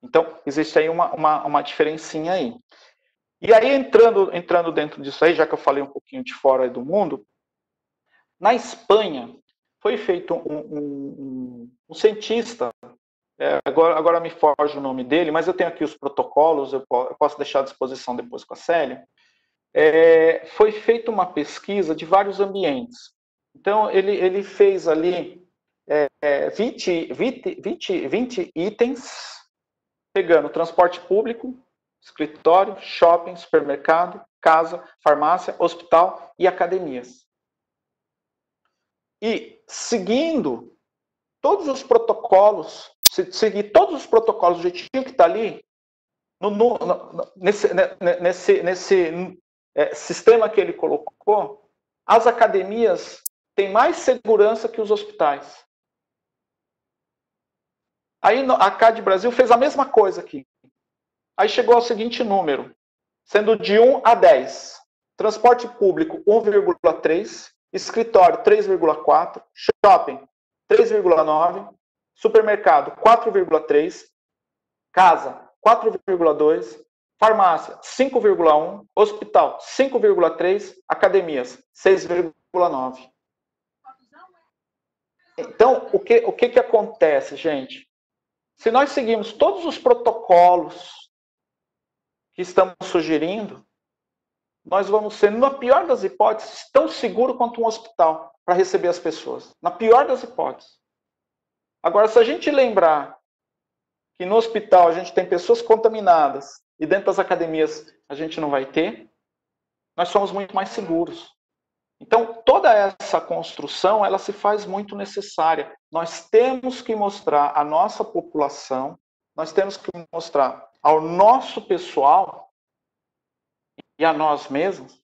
Então, existe aí uma diferencinha aí. E aí, entrando dentro disso aí, já que eu falei um pouquinho de fora do mundo, na Espanha, foi feito um cientista, agora me foge o nome dele, mas eu tenho aqui os protocolos, eu posso deixar à disposição depois com a Célia. Foi feita uma pesquisa de vários ambientes. Então, ele fez ali 20 itens, pegando transporte público, escritório, shopping, supermercado, casa, farmácia, hospital e academias. E seguindo todos os protocolos, seguir todos os protocolos do jeitinho que está ali, nesse sistema que ele colocou, as academias têm mais segurança que os hospitais. Aí a CAD Brasil fez a mesma coisa aqui. Aí chegou ao seguinte número, sendo de 1 a 10. Transporte público, 1,3. Escritório, 3,4. Shopping, 3,9. Supermercado, 4,3. Casa, 4,2. Farmácia, 5,1. Hospital, 5,3. Academias, 6,9. Então, o que acontece, gente? Se nós seguirmos todos os protocolos que estamos sugerindo, nós vamos ser, na pior das hipóteses, tão seguro quanto um hospital para receber as pessoas. Na pior das hipóteses. Agora, se a gente lembrar que no hospital a gente tem pessoas contaminadas e dentro das academias a gente não vai ter, nós somos muito mais seguros. Então, toda essa construção, ela se faz muito necessária. Nós temos que mostrar à nossa população, nós temos que mostrar ao nosso pessoal e a nós mesmos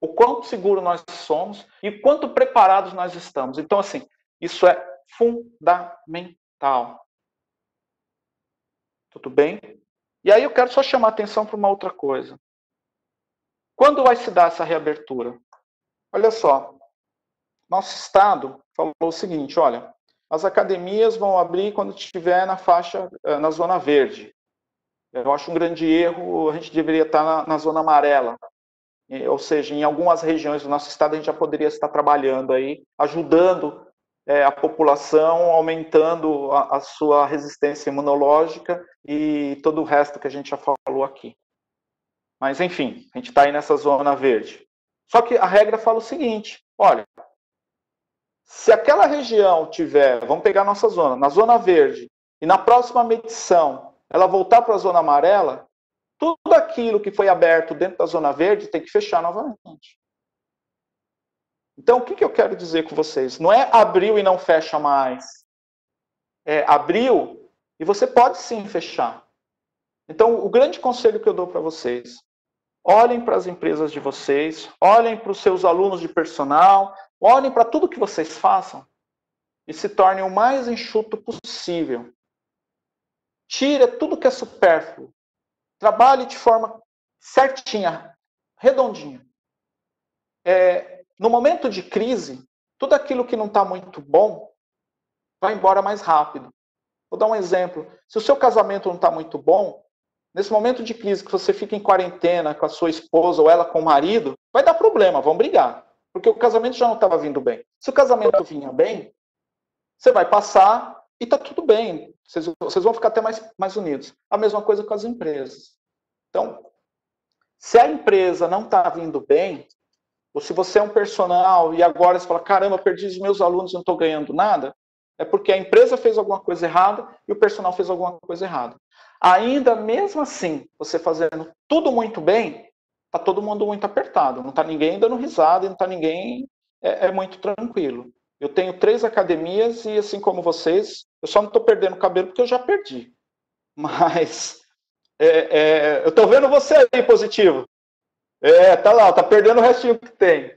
o quanto seguro nós somos e o quanto preparados nós estamos. Então, assim, isso é fundamental. Tudo bem? E aí eu quero só chamar a atenção para uma outra coisa. Quando vai se dar essa reabertura? Olha só, nosso Estado falou o seguinte, olha, as academias vão abrir quando estiver na faixa, na zona verde. Eu acho um grande erro, a gente deveria estar na zona amarela. Ou seja, em algumas regiões do nosso estado a gente já poderia estar trabalhando aí, ajudando a população, aumentando a sua resistência imunológica e todo o resto que a gente já falou aqui. Mas, enfim, a gente está aí nessa zona verde. Só que a regra fala o seguinte, olha, se aquela região tiver, vamos pegar a nossa zona, na zona verde, e na próxima medição ela voltar para a zona amarela, tudo aquilo que foi aberto dentro da zona verde tem que fechar novamente. Então, o que eu quero dizer com vocês? Não é abriu e não fecha mais. É abriu e você pode sim fechar. Então, o grande conselho que eu dou para vocês, olhem para as empresas de vocês, olhem para os seus alunos de personal, olhem para tudo que vocês façam e se tornem o mais enxuto possível. Tire tudo que é supérfluo. Trabalhe de forma certinha, redondinha. No momento de crise, tudo aquilo que não está muito bom vai embora mais rápido. Vou dar um exemplo. Se o seu casamento não está muito bom, nesse momento de crise que você fica em quarentena com a sua esposa ou ela com o marido, vai dar problema, vão brigar. Porque o casamento já não estava vindo bem. Se o casamento vinha bem, você vai passar e está tudo bem. Vocês vão ficar até mais unidos. A mesma coisa com as empresas. Então, se a empresa não está vindo bem, ou se você é um personal e agora você fala, caramba, perdi os meus alunos e não estou ganhando nada, é porque a empresa fez alguma coisa errada e o personal fez alguma coisa errada. Ainda mesmo assim, você fazendo tudo muito bem, está todo mundo muito apertado. Não está ninguém dando risada e não está ninguém muito tranquilo. Eu tenho 3 academias e, assim como vocês, eu só não estou perdendo cabelo porque eu já perdi. Mas eu estou vendo você aí, positivo. Tá lá, tá perdendo o restinho que tem.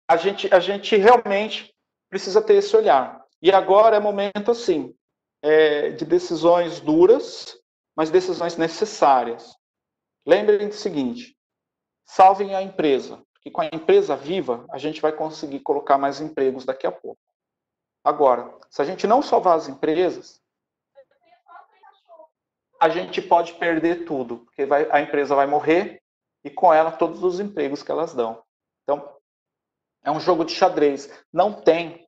a gente realmente precisa ter esse olhar. E agora é momento, assim, de decisões duras, mas decisões necessárias. Lembrem do seguinte, salvem a empresa, porque com a empresa viva, a gente vai conseguir colocar mais empregos daqui a pouco. Agora, se a gente não salvar as empresas, a gente pode perder tudo, porque a empresa vai morrer e com ela todos os empregos que elas dão. Então, é um jogo de xadrez. Não tem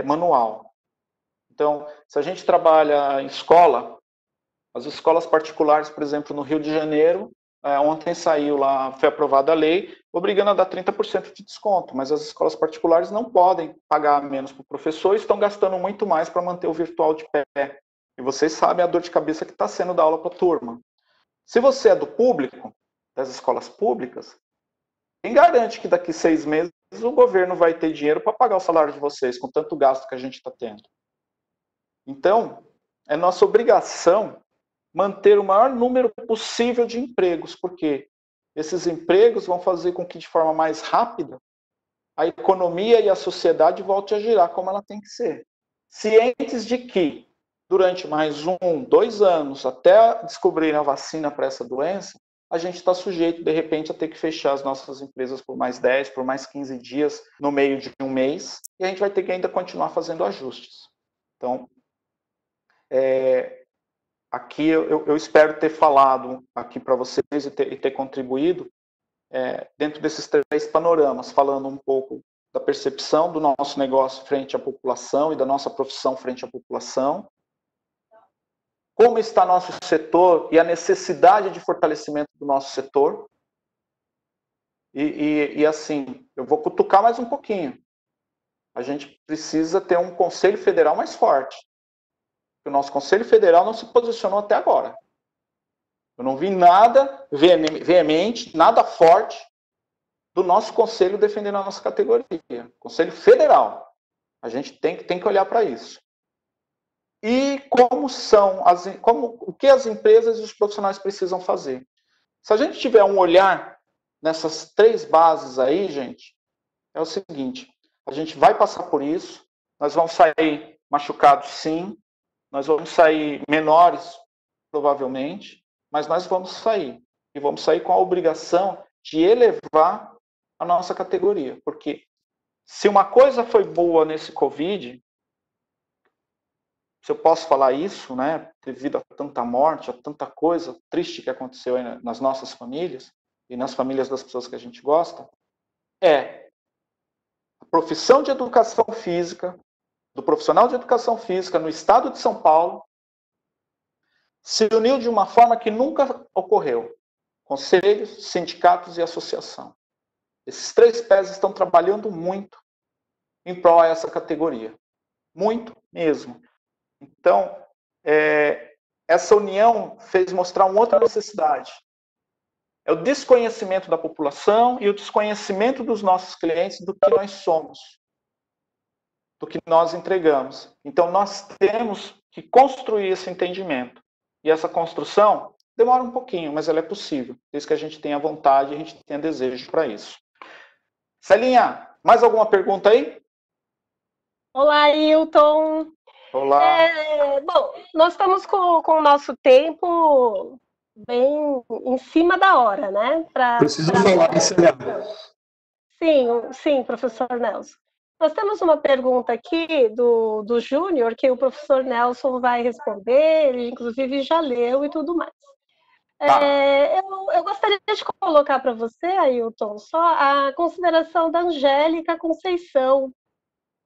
manual. Então, se a gente trabalha em escola, as escolas particulares, por exemplo, no Rio de Janeiro, ontem saiu lá, foi aprovada a lei, obrigando a dar 30% de desconto, mas as escolas particulares não podem pagar menos para o professor e estão gastando muito mais para manter o virtual de pé. E vocês sabem a dor de cabeça que está sendo dar aula para a turma. Se você é do público, das escolas públicas, quem garante que daqui 6 meses o governo vai ter dinheiro para pagar o salário de vocês, com tanto gasto que a gente está tendo? Então, é nossa obrigação manter o maior número possível de empregos, porque esses empregos vão fazer com que, de forma mais rápida, a economia e a sociedade voltem a girar como ela tem que ser. Cientes de que, durante mais 1, 2 anos, até descobrirem a vacina para essa doença, a gente está sujeito, de repente, a ter que fechar as nossas empresas por mais 10, por mais 15 dias, no meio de um mês, e a gente vai ter que ainda continuar fazendo ajustes. Então, aqui eu espero ter falado aqui para vocês e ter contribuído dentro desses 3 panoramas, falando um pouco da percepção do nosso negócio frente à população e da nossa profissão frente à população, como está nosso setor e a necessidade de fortalecimento do nosso setor. E assim, eu vou cutucar mais um pouquinho. A gente precisa ter um Conselho Federal mais forte. O nosso Conselho Federal não se posicionou até agora. Eu não vi nada veemente, nada forte do nosso Conselho defendendo a nossa categoria. Conselho Federal. A gente tem que olhar para isso. E o que as empresas e os profissionais precisam fazer. Se a gente tiver um olhar nessas 3 bases aí, gente, é o seguinte, a gente vai passar por isso, nós vamos sair machucados sim, nós vamos sair menores, provavelmente, mas nós vamos sair. E vamos sair com a obrigação de elevar a nossa categoria. Porque se uma coisa foi boa nesse Covid, se eu posso falar isso, né, devido a tanta morte, a tanta coisa triste que aconteceu aí nas nossas famílias e nas famílias das pessoas que a gente gosta, a profissão de educação física, do profissional de educação física no estado de São Paulo, se uniu de uma forma que nunca ocorreu. Conselhos, sindicatos e associação. Esses 3 pés estão trabalhando muito em prol a essa categoria. Muito mesmo. Então, essa união fez mostrar uma outra necessidade. É o desconhecimento da população e o desconhecimento dos nossos clientes do que nós somos, do que nós entregamos. Então, nós temos que construir esse entendimento. E essa construção demora um pouquinho, mas ela é possível, desde que a gente tenha vontade e a gente tenha desejo para isso. Celinha, mais alguma pergunta aí? Olá, Hilton. Olá. Bom, nós estamos com o nosso tempo bem em cima da hora, né? Preciso falar isso, Sim, professor Nelson. Nós temos uma pergunta aqui do Júnior, que o professor Nelson vai responder, ele inclusive já leu e tudo mais. Eu gostaria de colocar para você, Ailton, só a consideração da Angélica Conceição.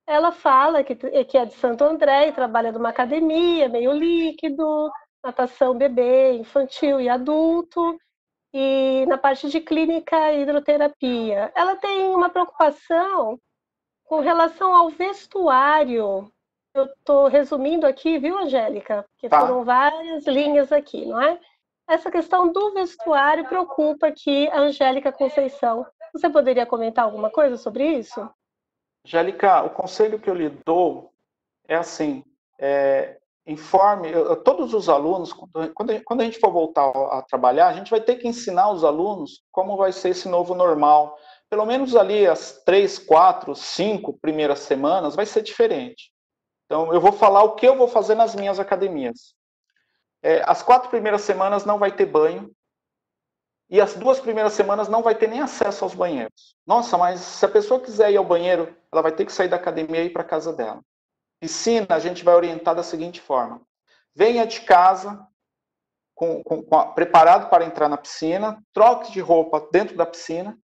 Ela fala que é de Santo André e trabalha numa academia, meio líquido, natação bebê, infantil e adulto, e na parte de clínica e hidroterapia. Ela tem uma preocupação com relação ao vestuário. Eu estou resumindo aqui, viu, Angélica? Porque foram várias linhas aqui, não é? Essa questão do vestuário preocupa aqui a Angélica Conceição. Você poderia comentar alguma coisa sobre isso? Angélica, o conselho que eu lhe dou é assim, informe todos os alunos, quando a gente for voltar a trabalhar, a gente vai ter que ensinar os alunos como vai ser esse novo normal, pelo menos ali as 3, 4, 5 primeiras semanas vai ser diferente. Então, eu vou falar o que eu vou fazer nas minhas academias. As 4 primeiras semanas não vai ter banho, e as 2 primeiras semanas não vai ter nem acesso aos banheiros. Nossa, mas se a pessoa quiser ir ao banheiro, ela vai ter que sair da academia e ir para a casa dela. Piscina, a gente vai orientar da seguinte forma. Venha de casa, preparado para entrar na piscina, troque de roupa dentro da piscina,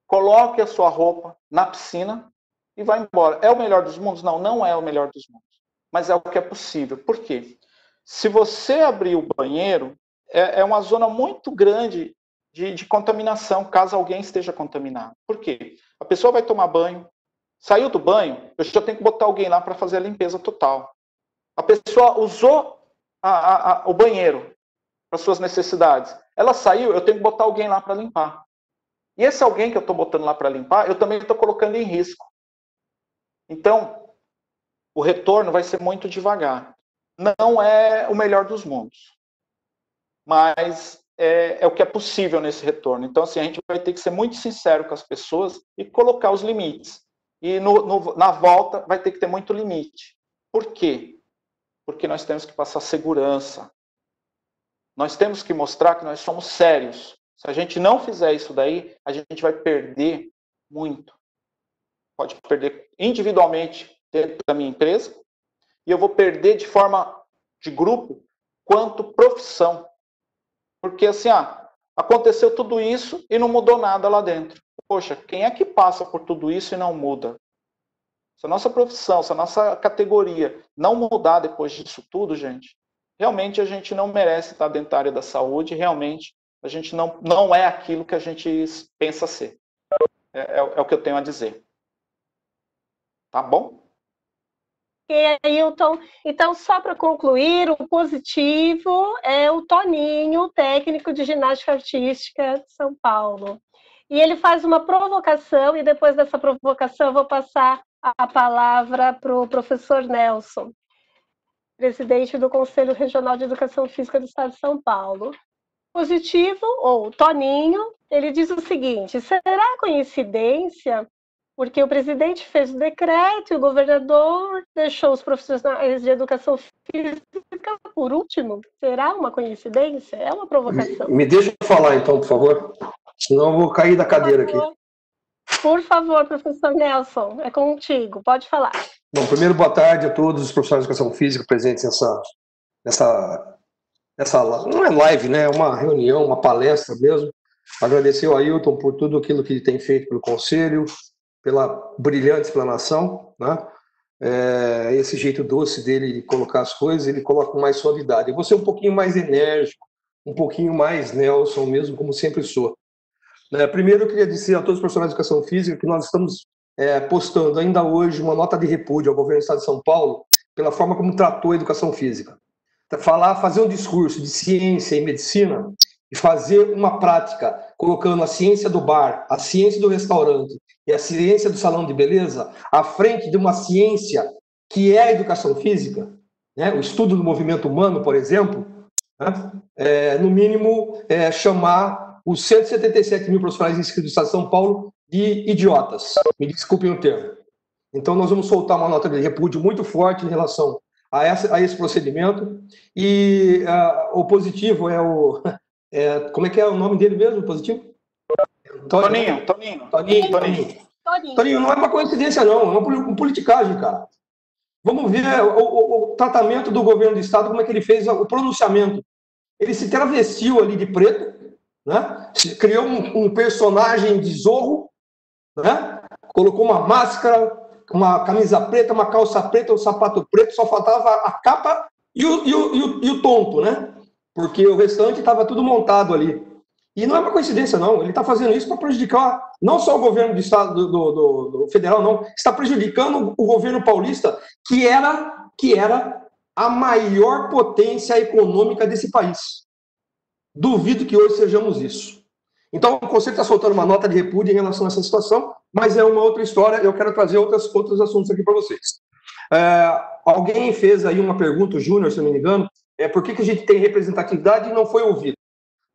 coloque a sua roupa na piscina e vá embora. É o melhor dos mundos? Não, não é o melhor dos mundos. Mas é o que é possível. Por quê? Se você abrir o banheiro, é uma zona muito grande de contaminação, caso alguém esteja contaminado. Por quê? A pessoa vai tomar banho, saiu do banho, eu já tenho que botar alguém lá para fazer a limpeza total. A pessoa usou o banheiro para suas necessidades. Ela saiu, eu tenho que botar alguém lá para limpar. E esse alguém que eu estou botando lá para limpar, eu também estou colocando em risco. Então, o retorno vai ser muito devagar. Não é o melhor dos mundos, mas é o que é possível nesse retorno. Então, assim, a gente vai ter que ser muito sincero com as pessoas e colocar os limites. E na volta vai ter que ter muito limite. Por quê? Porque nós temos que passar segurança. Nós temos que mostrar que nós somos sérios. Se a gente não fizer isso daí, a gente vai perder muito. Pode perder individualmente dentro da minha empresa, e eu vou perder de forma de grupo, quanto profissão. Porque assim, aconteceu tudo isso e não mudou nada lá dentro. Poxa, quem é que passa por tudo isso e não muda? Se a nossa profissão, se a nossa categoria não mudar depois disso tudo, gente, realmente a gente não merece estar dentro da área da saúde, realmente a gente não é aquilo que a gente pensa ser. É o que eu tenho a dizer. Tá bom? Ok, Ailton. Então, só para concluir, o positivo é o Toninho, técnico de ginástica artística de São Paulo. E ele faz uma provocação, e depois dessa provocação eu vou passar a palavra para o professor Nelson, presidente do Conselho Regional de Educação Física do Estado de São Paulo. Positivo, ou Toninho, ele diz o seguinte: será coincidência? Porque o presidente fez o decreto e o governador deixou os profissionais de educação física por último? Será uma coincidência? É uma provocação. Me deixa eu falar, então, por favor. Senão eu vou cair da cadeira aqui. Por favor, professor Nelson, é contigo. Pode falar. Bom, primeiro, boa tarde a todos os profissionais de educação física presentes nessa não é live, né? É uma reunião, uma palestra mesmo. Agradecer ao Ailton por tudo aquilo que ele tem feito pelo Conselho, pela brilhante explanação, né? Esse jeito doce dele de colocar as coisas, ele coloca com mais suavidade. Eu vou ser um pouquinho mais enérgico, um pouquinho mais Nelson mesmo, como sempre sou. Primeiro, eu queria dizer a todos os profissionais de educação física que nós estamos postando ainda hoje uma nota de repúdio ao governo do Estado de São Paulo pela forma como tratou a educação física. Fazer um discurso de ciência e medicina e fazer uma prática colocando a ciência do bar, a ciência do restaurante e a ciência do salão de beleza à frente de uma ciência que é a educação física, né? O estudo do movimento humano, por exemplo, né? No mínimo chamar os 177 mil profissionais inscritos do Estado de São Paulo de idiotas. Me desculpem o termo. Então, nós vamos soltar uma nota de repúdio muito forte em relação a esse procedimento. E o positivo como é que é o nome dele mesmo, o positivo? Toninho. Toninho, não é uma coincidência, não. É uma politicagem, cara. Vamos ver o tratamento do governo do Estado, como é que ele fez o pronunciamento. Ele se travestiu ali de preto, né? Criou um personagem de zorro, né? Colocou uma máscara, uma camisa preta, uma calça preta, um sapato preto, só faltava a capa e o tonto, né? Porque o restante estava tudo montado ali. E não é uma coincidência, não. Ele está fazendo isso para prejudicar não só o governo do Estado, do federal, não. Está prejudicando o governo paulista, que era a maior potência econômica desse país. Duvido que hoje sejamos isso. Então, o Conselho está soltando uma nota de repúdio em relação a essa situação, mas é uma outra história. Eu quero trazer outros assuntos aqui para vocês. Alguém fez aí uma pergunta, o Júnior, se não me engano, por que a gente tem representatividade e não foi ouvido?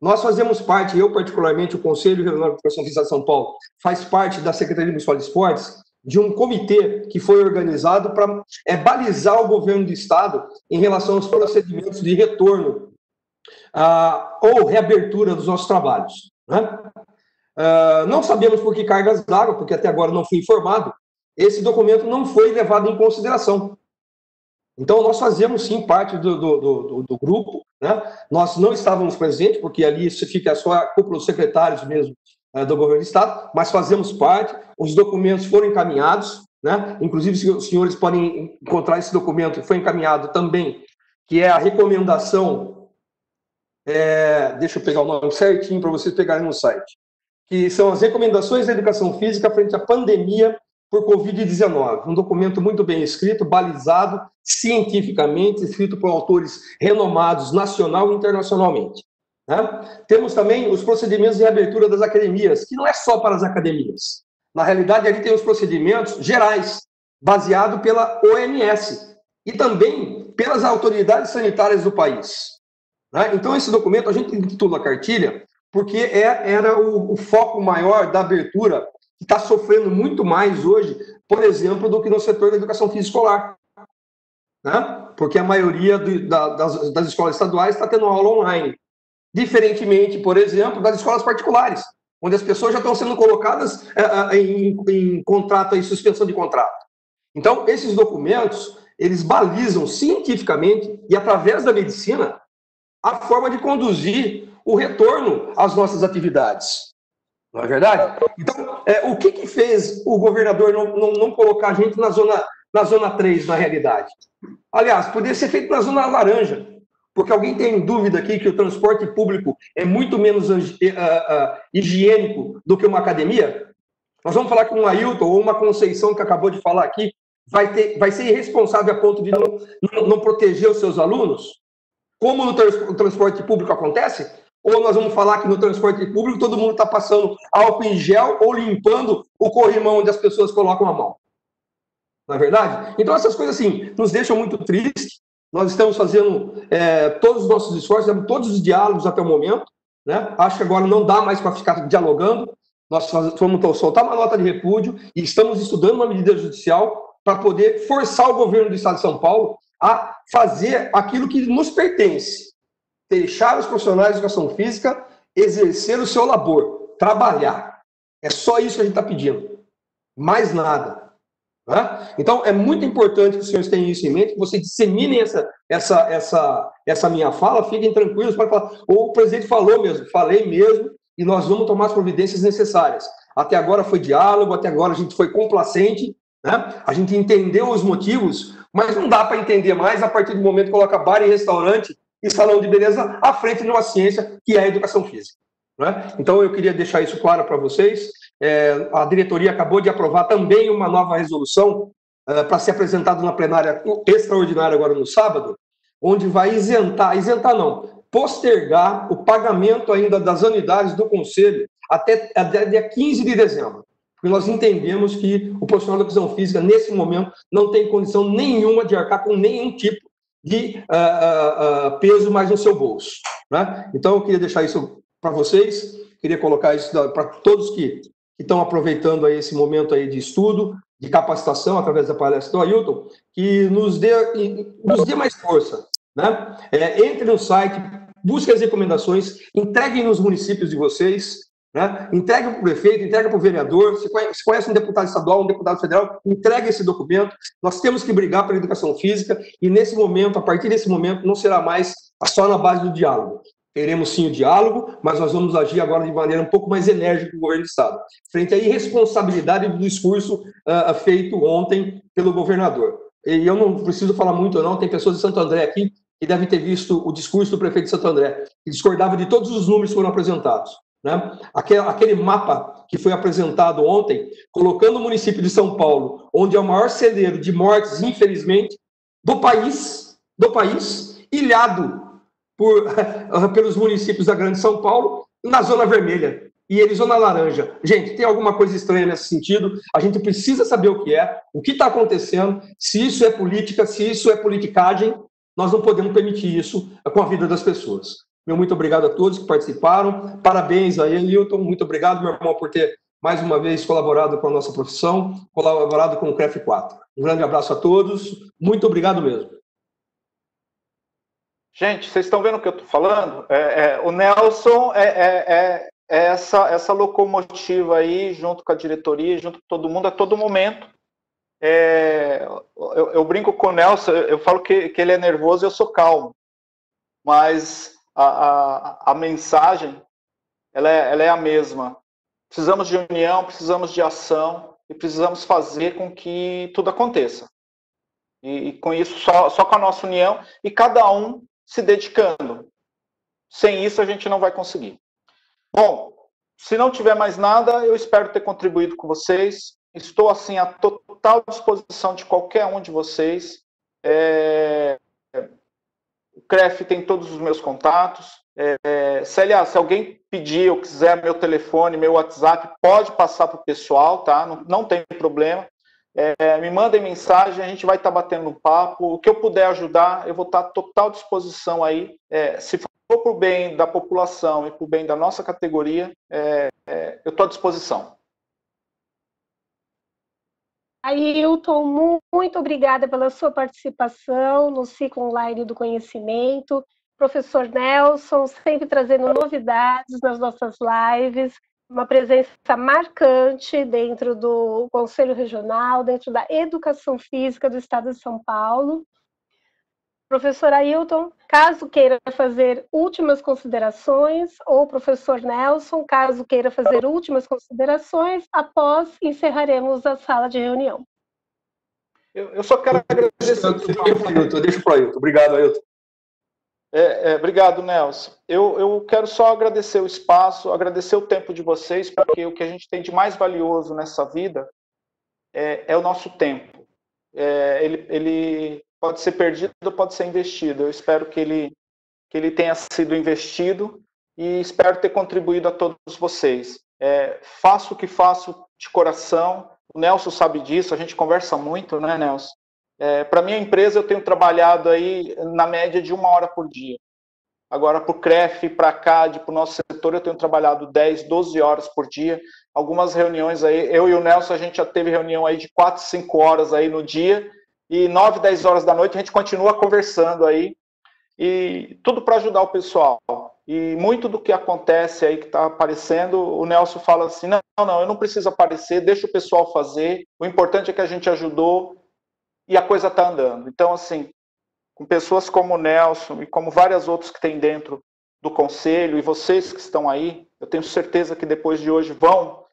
Nós fazemos parte, eu particularmente, o Conselho Regional de Educação Física de São Paulo, faz parte da Secretaria Municipal de Esportes, de um comitê que foi organizado para balizar o governo do Estado em relação aos procedimentos de retorno ou reabertura dos nossos trabalhos, né? Não sabemos por que cargas d'água, porque até agora não fui informado, esse documento não foi levado em consideração. Então, nós fazemos, sim, parte do grupo, né? Nós não estávamos presentes, porque ali fica só a cúpula dos secretários mesmo do governo do Estado, mas fazemos parte, os documentos foram encaminhados, né? Inclusive, os senhores podem encontrar esse documento que foi encaminhado também, que é a recomendação, deixa eu pegar o nome certinho para vocês pegarem no site, que são as recomendações da educação física frente à pandemia por Covid-19. Um documento muito bem escrito, balizado cientificamente, escrito por autores renomados nacional e internacionalmente, né? Temos também os procedimentos de reabertura das academias, que não é só para as academias. Na realidade, ali tem os procedimentos gerais, baseados pela OMS e também pelas autoridades sanitárias do país, né? Então, esse documento, a gente intitula cartilha, porque era o foco maior da abertura, que está sofrendo muito mais hoje, por exemplo, do que no setor da educação física escolar, né? Porque a maioria das escolas estaduais está tendo aula online, diferentemente, por exemplo, das escolas particulares, onde as pessoas já estão sendo colocadas em contrato, em suspensão de contrato. Então, esses documentos, eles balizam cientificamente e através da medicina a forma de conduzir o retorno às nossas atividades. Não é verdade? Então, o que fez o governador não colocar a gente na zona 3, na realidade? Aliás, poderia ser feito na zona laranja, porque alguém tem dúvida aqui que o transporte público é muito menos higiênico do que uma academia? Nós vamos falar com um Ailton ou uma Conceição que acabou de falar aqui, vai ser irresponsável a ponto de não proteger os seus alunos? Como no transporte público acontece? Ou nós vamos falar que no transporte público todo mundo está passando álcool em gel ou limpando o corrimão onde as pessoas colocam a mão? Não é verdade? Então, essas coisas, assim, nos deixam muito tristes. Nós estamos fazendo todos os nossos esforços, todos os diálogos até o momento, né? Acho que agora não dá mais para ficar dialogando. Nós vamos soltar uma nota de repúdio e estamos estudando uma medida judicial para poder forçar o governo do Estado de São Paulo a fazer aquilo que nos pertence. Deixar os profissionais de educação física exercer o seu labor, trabalhar. É só isso que a gente está pedindo. Mais nada. Né? Então, é muito importante que os senhores tenham isso em mente, que vocês disseminem essa minha fala, fiquem tranquilos para falar. O presidente falou mesmo, falei mesmo, e nós vamos tomar as providências necessárias. Até agora foi diálogo, até agora a gente foi complacente, né? A gente entendeu os motivos, mas não dá para entender mais a partir do momento que coloca bar e restaurante e salão de beleza à frente de uma ciência que é a educação física, né? Então, eu queria deixar isso claro para vocês. A diretoria acabou de aprovar também uma nova resolução para ser apresentada na plenária extraordinária agora no sábado, onde vai isentar não, postergar o pagamento ainda das anuidades do Conselho até dia 15 de dezembro. Porque nós entendemos que o profissional da educação física, nesse momento, não tem condição nenhuma de arcar com nenhum tipo de peso mais no seu bolso, né? Então, eu queria deixar isso para vocês, queria colocar isso para todos que estão aproveitando aí esse momento aí de estudo, de capacitação, através da palestra do Ailton, que nos dê mais força, né? Entre no site, busque as recomendações, entreguem nos municípios de vocês, né? Entregue para o prefeito, entregue para o vereador. Se conhece um deputado estadual, um deputado federal, entregue esse documento. Nós temos que brigar pela educação física e, nesse momento, a partir desse momento, não será mais só na base do diálogo. Teremos sim o diálogo, mas nós vamos agir agora de maneira um pouco mais enérgica no governo do Estado, frente à irresponsabilidade do discurso feito ontem pelo governador. E eu não preciso falar muito, não, tem pessoas de Santo André aqui que devem ter visto o discurso do prefeito de Santo André, que discordava de todos os números que foram apresentados, né? Aquele mapa que foi apresentado ontem, colocando o município de São Paulo, onde é o maior celeiro de mortes, infelizmente, do país, ilhado pelos municípios da Grande São Paulo, na zona vermelha, e ele zona laranja. Gente, tem alguma coisa estranha nesse sentido, a gente precisa saber o que está acontecendo, se isso é política, se isso é politicagem, nós não podemos permitir isso com a vida das pessoas. Meu muito obrigado a todos que participaram. Parabéns aí, Hilton. Muito obrigado, meu irmão, por ter mais uma vez colaborado com a nossa profissão, colaborado com o CREF 4. Um grande abraço a todos. Muito obrigado mesmo. Gente, vocês estão vendo o que eu estou falando? O Nelson é essa locomotiva aí, junto com a diretoria, junto com todo mundo, a todo momento. Eu brinco com o Nelson, eu falo que ele é nervoso e eu sou calmo. Mas a mensagem, ela é a mesma. Precisamos de união, precisamos de ação e precisamos fazer com que tudo aconteça. E com isso, só com a nossa união e cada um se dedicando. Sem isso, a gente não vai conseguir. Bom, se não tiver mais nada, eu espero ter contribuído com vocês. Estou, assim, à total disposição de qualquer um de vocês. O CREF tem todos os meus contatos. Se alguém pedir ou quiser meu telefone, meu WhatsApp, pode passar para o pessoal, tá? não tem problema. Me mandem mensagem, a gente vai estar batendo um papo. O que eu puder ajudar, eu vou estar à total disposição aí. Se for para o bem da população e para o bem da nossa categoria, eu estou à disposição. Ailton, muito obrigada pela sua participação no ciclo online do conhecimento. Professor Nelson, sempre trazendo novidades nas nossas lives, uma presença marcante dentro do Conselho Regional, dentro da Educação Física do Estado de São Paulo. Professor Ailton, caso queira fazer últimas considerações, ou professor Nelson, caso queira fazer últimas considerações, após encerraremos a sala de reunião. Eu só quero agradecer. Deixa para o Ailton. Obrigado, Ailton. Obrigado, Nelson. Eu quero só agradecer o espaço, agradecer o tempo de vocês, porque o que a gente tem de mais valioso nessa vida é o nosso tempo. Ele pode ser perdido ou pode ser investido. Eu espero que ele tenha sido investido e espero ter contribuído a todos vocês. Faço o que faço de coração. O Nelson sabe disso, a gente conversa muito, né, Nelson? Para a minha empresa, eu tenho trabalhado aí na média de 1 hora por dia. Agora, para o CREF, para a CAD, para o nosso setor, eu tenho trabalhado 10, 12 horas por dia. Algumas reuniões aí, eu e o Nelson, a gente já teve reunião aí de 4, 5 horas aí no dia, e 9, 10 horas da noite a gente continua conversando aí, e tudo para ajudar o pessoal. E muito do que acontece aí que está aparecendo, o Nelson fala assim, não, eu não preciso aparecer, deixa o pessoal fazer, o importante é que a gente ajudou, e a coisa está andando. Então, assim, com pessoas como o Nelson e como várias outras que tem dentro do Conselho, e vocês que estão aí, eu tenho certeza que depois de hoje vão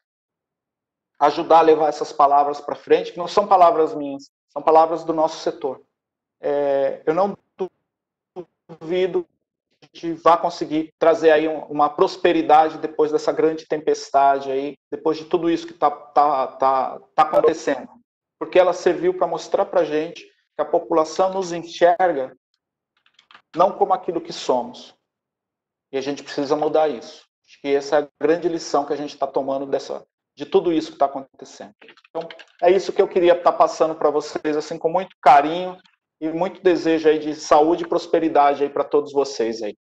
ajudar a levar essas palavras para frente, que não são palavras minhas, são palavras do nosso setor. Eu não duvido que a gente vá conseguir trazer aí uma prosperidade depois dessa grande tempestade aí, depois de tudo isso que tá acontecendo. Porque ela serviu para mostrar para a gente que a população nos enxerga não como aquilo que somos. E a gente precisa mudar isso. Acho que essa é a grande lição que a gente está tomando de tudo isso que está acontecendo. Então, é isso que eu queria estar passando para vocês, assim, com muito carinho e muito desejo aí de saúde e prosperidade aí para todos vocês aí.